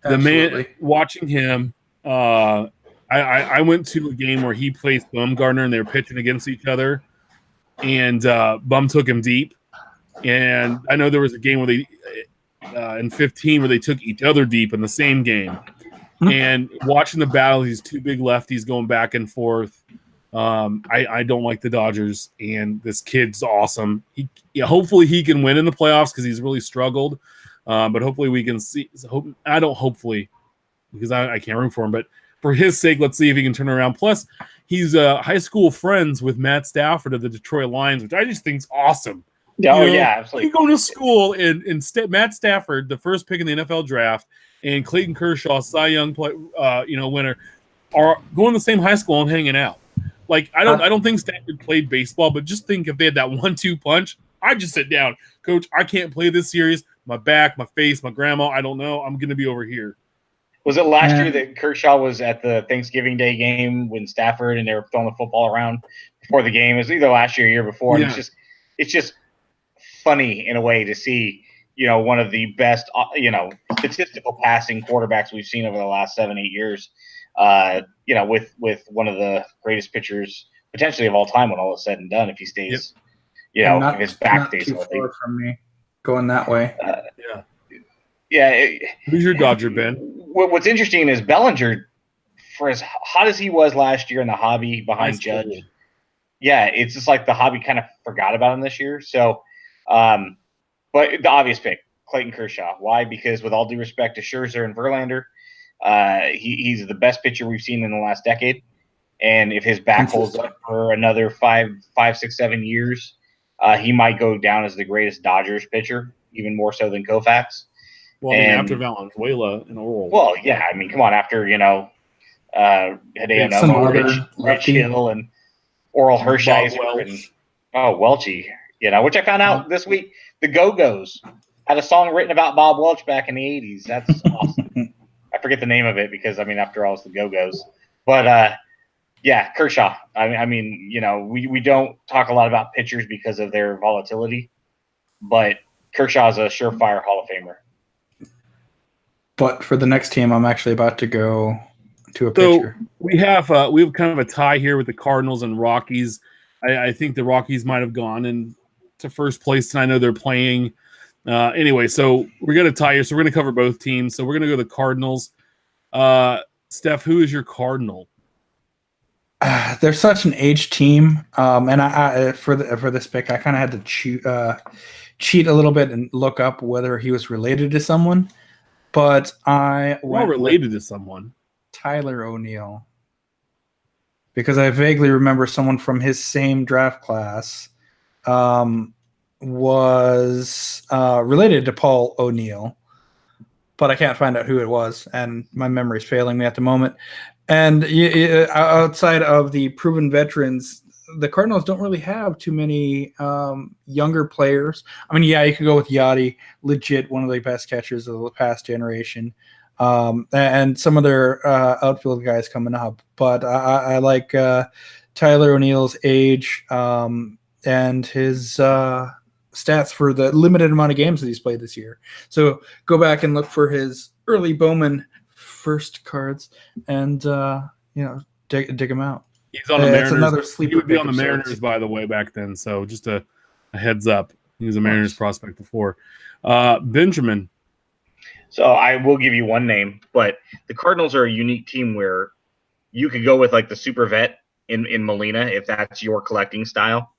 Man, watching him. I went to a game where he plays Bumgarner and they were pitching against each other, and Bum took him deep. And I know there was a game where they in 15 where they took each other deep in the same game. And watching the battle, these two big lefties going back and forth. I don't like the Dodgers, and this kid's awesome. Hopefully he can win in the playoffs because he's really struggled. But hopefully we can see. Hopefully because I can't root for him, but for his sake, let's see if he can turn around. Plus, he's high school friends with Matt Stafford of the Detroit Lions, which I just think is awesome. Yeah, absolutely. You go to school and Matt Stafford, the first pick in the NFL draft, and Clayton Kershaw, Cy Young winner, are going to the same high school and hanging out. Like I don't think Stafford played baseball, but just think if they had that 1-2 punch, I'd just sit down. Coach, I can't play this series. My back, my face, my grandma, I don't know. I'm gonna be over here. Was it last year that Kershaw was at the Thanksgiving Day game when Stafford and they were throwing the football around before the game? It was either last year or year before. Yeah. And it's just funny in a way to see, one of the best, statistical passing quarterbacks we've seen over the last 7-8 years. With one of the greatest pitchers potentially of all time when all is said and done, if he stays, if his back stays healthy. Far from me going that way. Who's your Dodger, Ben? What's interesting is Bellinger, for as hot as he was last year in the hobby behind Judge, it's just like the hobby kind of forgot about him this year. So, but the obvious pick, Clayton Kershaw. Why? Because with all due respect to Scherzer and Verlander, he's the best pitcher we've seen in the last decade. And if his back holds up for another 5, 6, 7 years, he might go down as the greatest Dodgers pitcher, even more so than Koufax. Well, after Valenzuela and Oral. Well, yeah, come on, after, Hideo Nomo, Rich Hill, and Oral Hershiser, and Welchie, which I found out this week. The Go-Go's had a song written about Bob Welch back in the 80s. That's awesome. I forget the name of it because, after all, it's the Go-Go's. But, Kershaw. We don't talk a lot about pitchers because of their volatility, but Kershaw's a surefire Hall of Famer. But for the next team, I'm actually about to go to a pitcher. So we have kind of a tie here with the Cardinals and Rockies. I think the Rockies might have gone into first place, and I know they're playing. Anyway, so we're going to tie here. So we're going to cover both teams. So we're going to go to the Cardinals. Steph, who is your Cardinal? They're such an aged team, and I for this pick, I kind of had to cheat a little bit and look up whether he was related to someone. But I went related to someone. Tyler O'Neill. Because I vaguely remember someone from his same draft class was related to Paul O'Neill. But I can't find out who it was, and my memory's failing me at the moment. And outside of the proven veterans, the Cardinals don't really have too many younger players. You could go with Yachty, legit one of the best catchers of the past generation, and some of their outfield guys coming up. But I like Tyler O'Neill's age and his stats for the limited amount of games that he's played this year. So go back and look for his early Bowman first cards and dig him out. He's on the Mariners. Another sleeper. He would be on the Mariners, by the way, back then. So just a heads up. He was a Mariners prospect before. Benjamin. So I will give you one name, but the Cardinals are a unique team where you could go with like the super vet in Molina if that's your collecting style.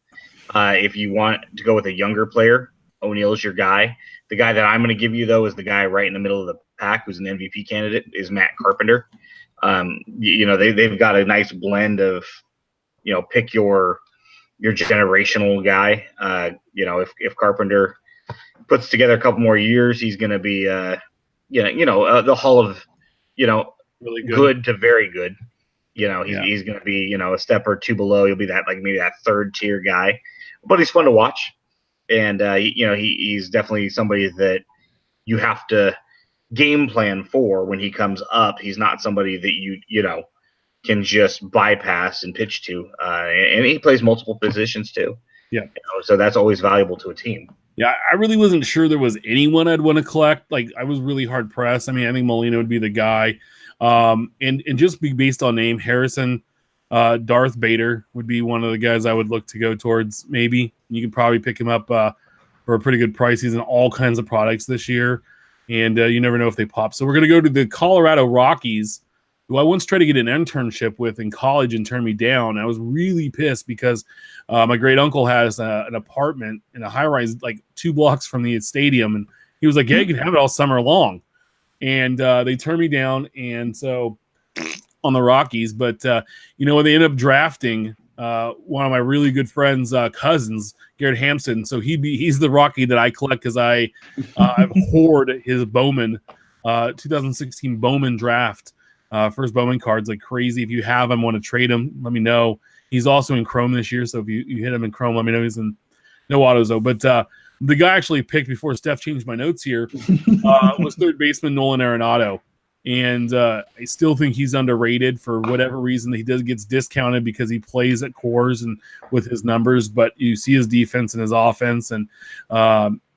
If you want to go with a younger player, O'Neill's your guy. The guy that I'm going to give you, though, is the guy right in the middle of the pack who's an MVP candidate, is Matt Carpenter. They've got a nice blend of, pick your your generational guy. If Carpenter puts together a couple more years, he's going to be, the Hall of, Really good to very good. He's going to be, a step or two below. He'll be that maybe that third tier guy, but he's fun to watch. And, he's definitely somebody that you have to game plan for when he comes up. He's not somebody that you can just bypass and pitch to. And he plays multiple positions too. Yeah. So that's always valuable to a team. Yeah, I really wasn't sure there was anyone I'd want to collect. Like, I was really hard pressed. I mean, I think Molina would be the guy. And just be based on name, Harrison, Darth Bader would be one of the guys I would look to go towards. Maybe you could probably pick him up for a pretty good price. He's in all kinds of products this year, and you never know if they pop. So we're going to go to the Colorado Rockies, who I once tried to get an internship with in college and turned me down. I was really pissed because my great uncle has an apartment in a high rise, like 2 blocks from the stadium. And he was like, yeah, you can have it all summer long. And they turned me down. And so on the Rockies, but when they ended up drafting one of my really good friends' cousins, Garrett Hampson. So he's the Rocky that I collect because I hoard his Bowman 2016 Bowman draft. First Bowman cards like crazy. If you have him, want to trade him, let me know. He's also in Chrome this year, so if you hit him in Chrome, let me know. He's in no autos though. But the guy I actually picked before Steph changed my notes here was third baseman Nolan Arenado, and I still think he's underrated for whatever reason. He gets discounted because he plays at Coors and with his numbers, but you see his defense and his offense, and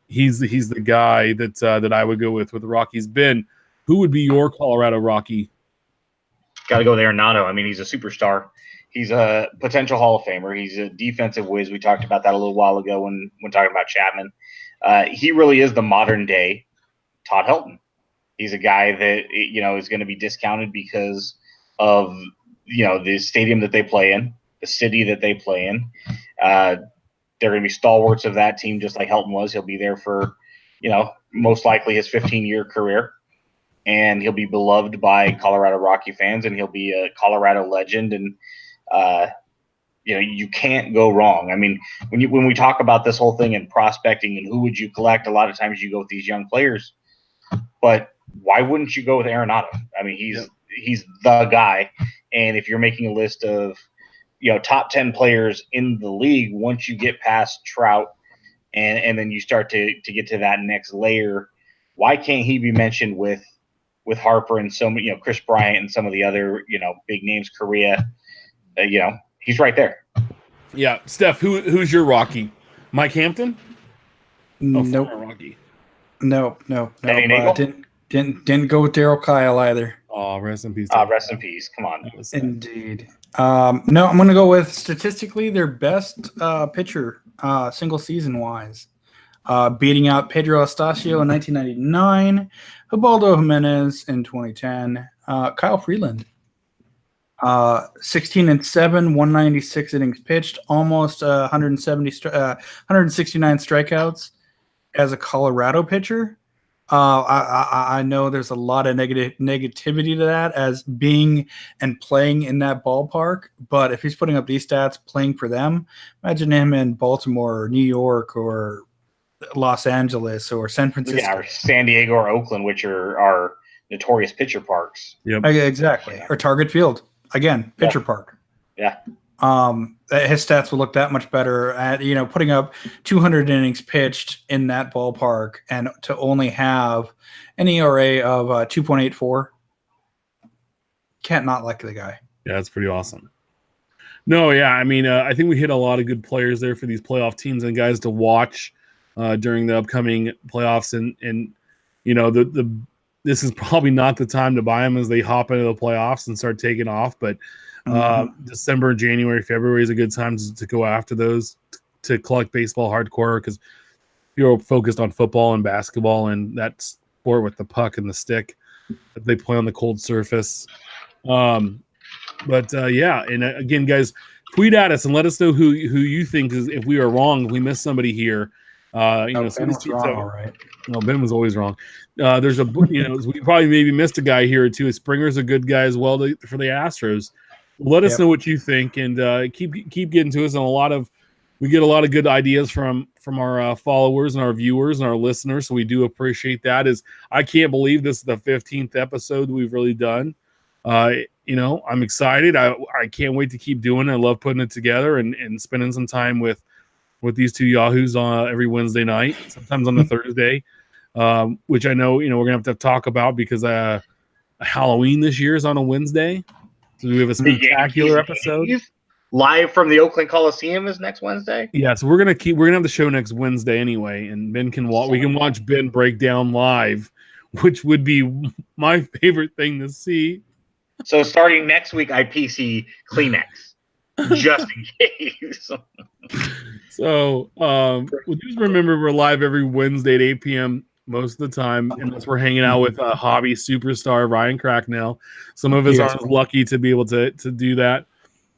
he's the guy that I would go with the Rockies. Ben, who would be your Colorado Rocky? Got to go with Arenado. I mean, he's a superstar. He's a potential Hall of Famer. He's a defensive whiz. We talked about that a little while ago when talking about Chapman. He really is the modern day Todd Helton. He's a guy that is going to be discounted because of the stadium that they play in, the city that they play in. They're going to be stalwarts of that team, just like Helton was. He'll be there for most likely his 15-year career. And he'll be beloved by Colorado Rocky fans, and he'll be a Colorado legend. And you can't go wrong. I mean, when we talk about this whole thing and prospecting and who would you collect, a lot of times you go with these young players. But why wouldn't you go with Arenado? I mean, he's the guy. And if you're making a list of top 10 players in the league, once you get past Trout, and then you start to get to that next layer, why can't he be mentioned with Harper and so many, Chris Bryant and some of the other, big names, Korea, he's right there. Yeah. Steph, who's your Rocky? Mike Hampton? Nope. Rocky. No. Didn't go with Darryl Kyle either. Oh, rest in peace. Rest in peace. Come on. Indeed. No, I'm going to go with statistically their best pitcher, single season wise. Beating out Pedro Astacio in 1999, Ubaldo Jimenez in 2010, Kyle Freeland, 16-7, 196 innings pitched, almost 169 strikeouts as a Colorado pitcher. I know there's a lot of negativity to that as being and playing in that ballpark, but if he's putting up these stats playing for them, imagine him in Baltimore or New York or Los Angeles or San Francisco. Yeah, or San Diego or Oakland, which are notorious pitcher parks. Yep. Exactly. Or Target Field. Again, pitcher park. Yeah. His stats will look that much better at, putting up 200 innings pitched in that ballpark and to only have an ERA of 2.84. Can't not like the guy. Yeah, that's pretty awesome. No, yeah, I mean, I think we hit a lot of good players there for these playoff teams and guys to watch during the upcoming playoffs, and this is probably not the time to buy them as they hop into the playoffs and start taking off. But December, January, February is a good time to go after those to collect baseball hardcore because you're focused on football and basketball and that sport with the puck and the stick that they play on the cold surface. Yeah, and again, guys, tweet at us and let us know who you think is, if we are wrong, if we missed somebody here. Ben was wrong, all right. No, Ben was always wrong. There's we probably maybe missed a guy here or two. Springer's a good guy as well for the Astros. Let us know what you think and keep getting to us on a lot of we get a lot of good ideas from our followers and our viewers and our listeners. So we do appreciate that. I can't believe this is the 15th episode we've really done. I'm excited. I can't wait to keep doing it. I love putting it together and spending some time with these two yahoos every Wednesday night, sometimes on a Thursday, which I know, we're going to have to talk about because Halloween this year is on a Wednesday. So we have a spectacular episode. Live from the Oakland Coliseum is next Wednesday. Yeah, so we're gonna have the show next Wednesday anyway, and Ben can we can watch Ben break down live, which would be my favorite thing to see. So starting next week, I PC Kleenex just in case. So just remember we're live every Wednesday at 8 p.m. most of the time, unless we're hanging out with a hobby superstar Ryan Cracknell. Some of us aren't lucky to be able to do that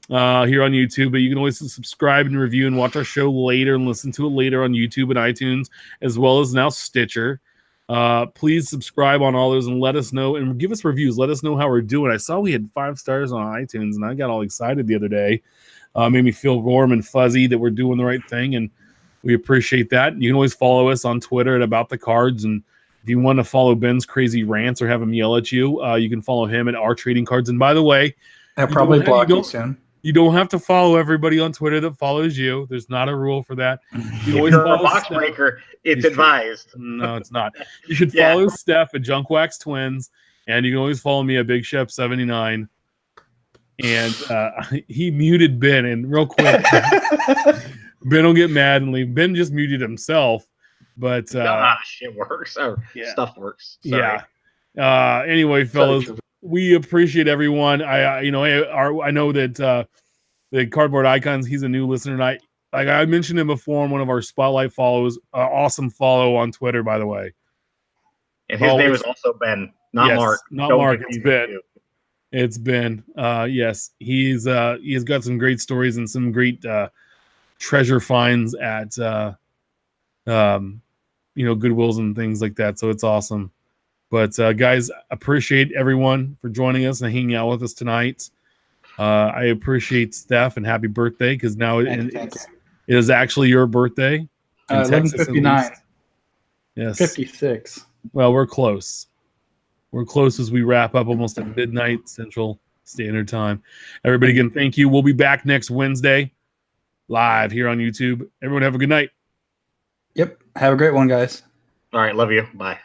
here on YouTube, but you can always subscribe and review and watch our show later and listen to it later on YouTube and iTunes, as well as now Stitcher. Please subscribe on all those and let us know and give us reviews. Let us know how we're doing. I saw we had 5 stars on iTunes, and I got all excited the other day. Made me feel warm and fuzzy that we're doing the right thing, and we appreciate that. You can always follow us on Twitter at About the Cards, and if you want to follow Ben's crazy rants or have him yell at you, you can follow him at Our Trading Cards. And by the way, I'll probably block you soon. You don't have to follow everybody on Twitter that follows you. There's not a rule for that. You if you're a box breaker, it's advised. No, it's not. You should follow Steph at Junkwax Twins, and you can always follow me at Big Chef 79. And he muted Ben, and real quick, Ben will get mad and leave. Ben just muted himself, but it works. Stuff works. Sorry. Yeah. Anyway, fellas. We appreciate everyone. I know that the Cardboard Icons, he's a new listener, and I mentioned him before on one of our Spotlight follows. Awesome follow on Twitter, by the way. And his name is also Ben, not Mark. Not Mark. It's Ben. It's Ben. Yes, he's got some great stories and some great treasure finds at Goodwills and things like that. So it's awesome. But guys, appreciate everyone for joining us and hanging out with us tonight. I appreciate Steph and happy birthday, because now it is actually your birthday. 11:59. Yes. 56. Well, we're close. We're close as we wrap up almost at midnight Central Standard Time. Everybody, again, thank you. We'll be back next Wednesday live here on YouTube. Everyone have a good night. Yep. Have a great one, guys. All right. Love you. Bye.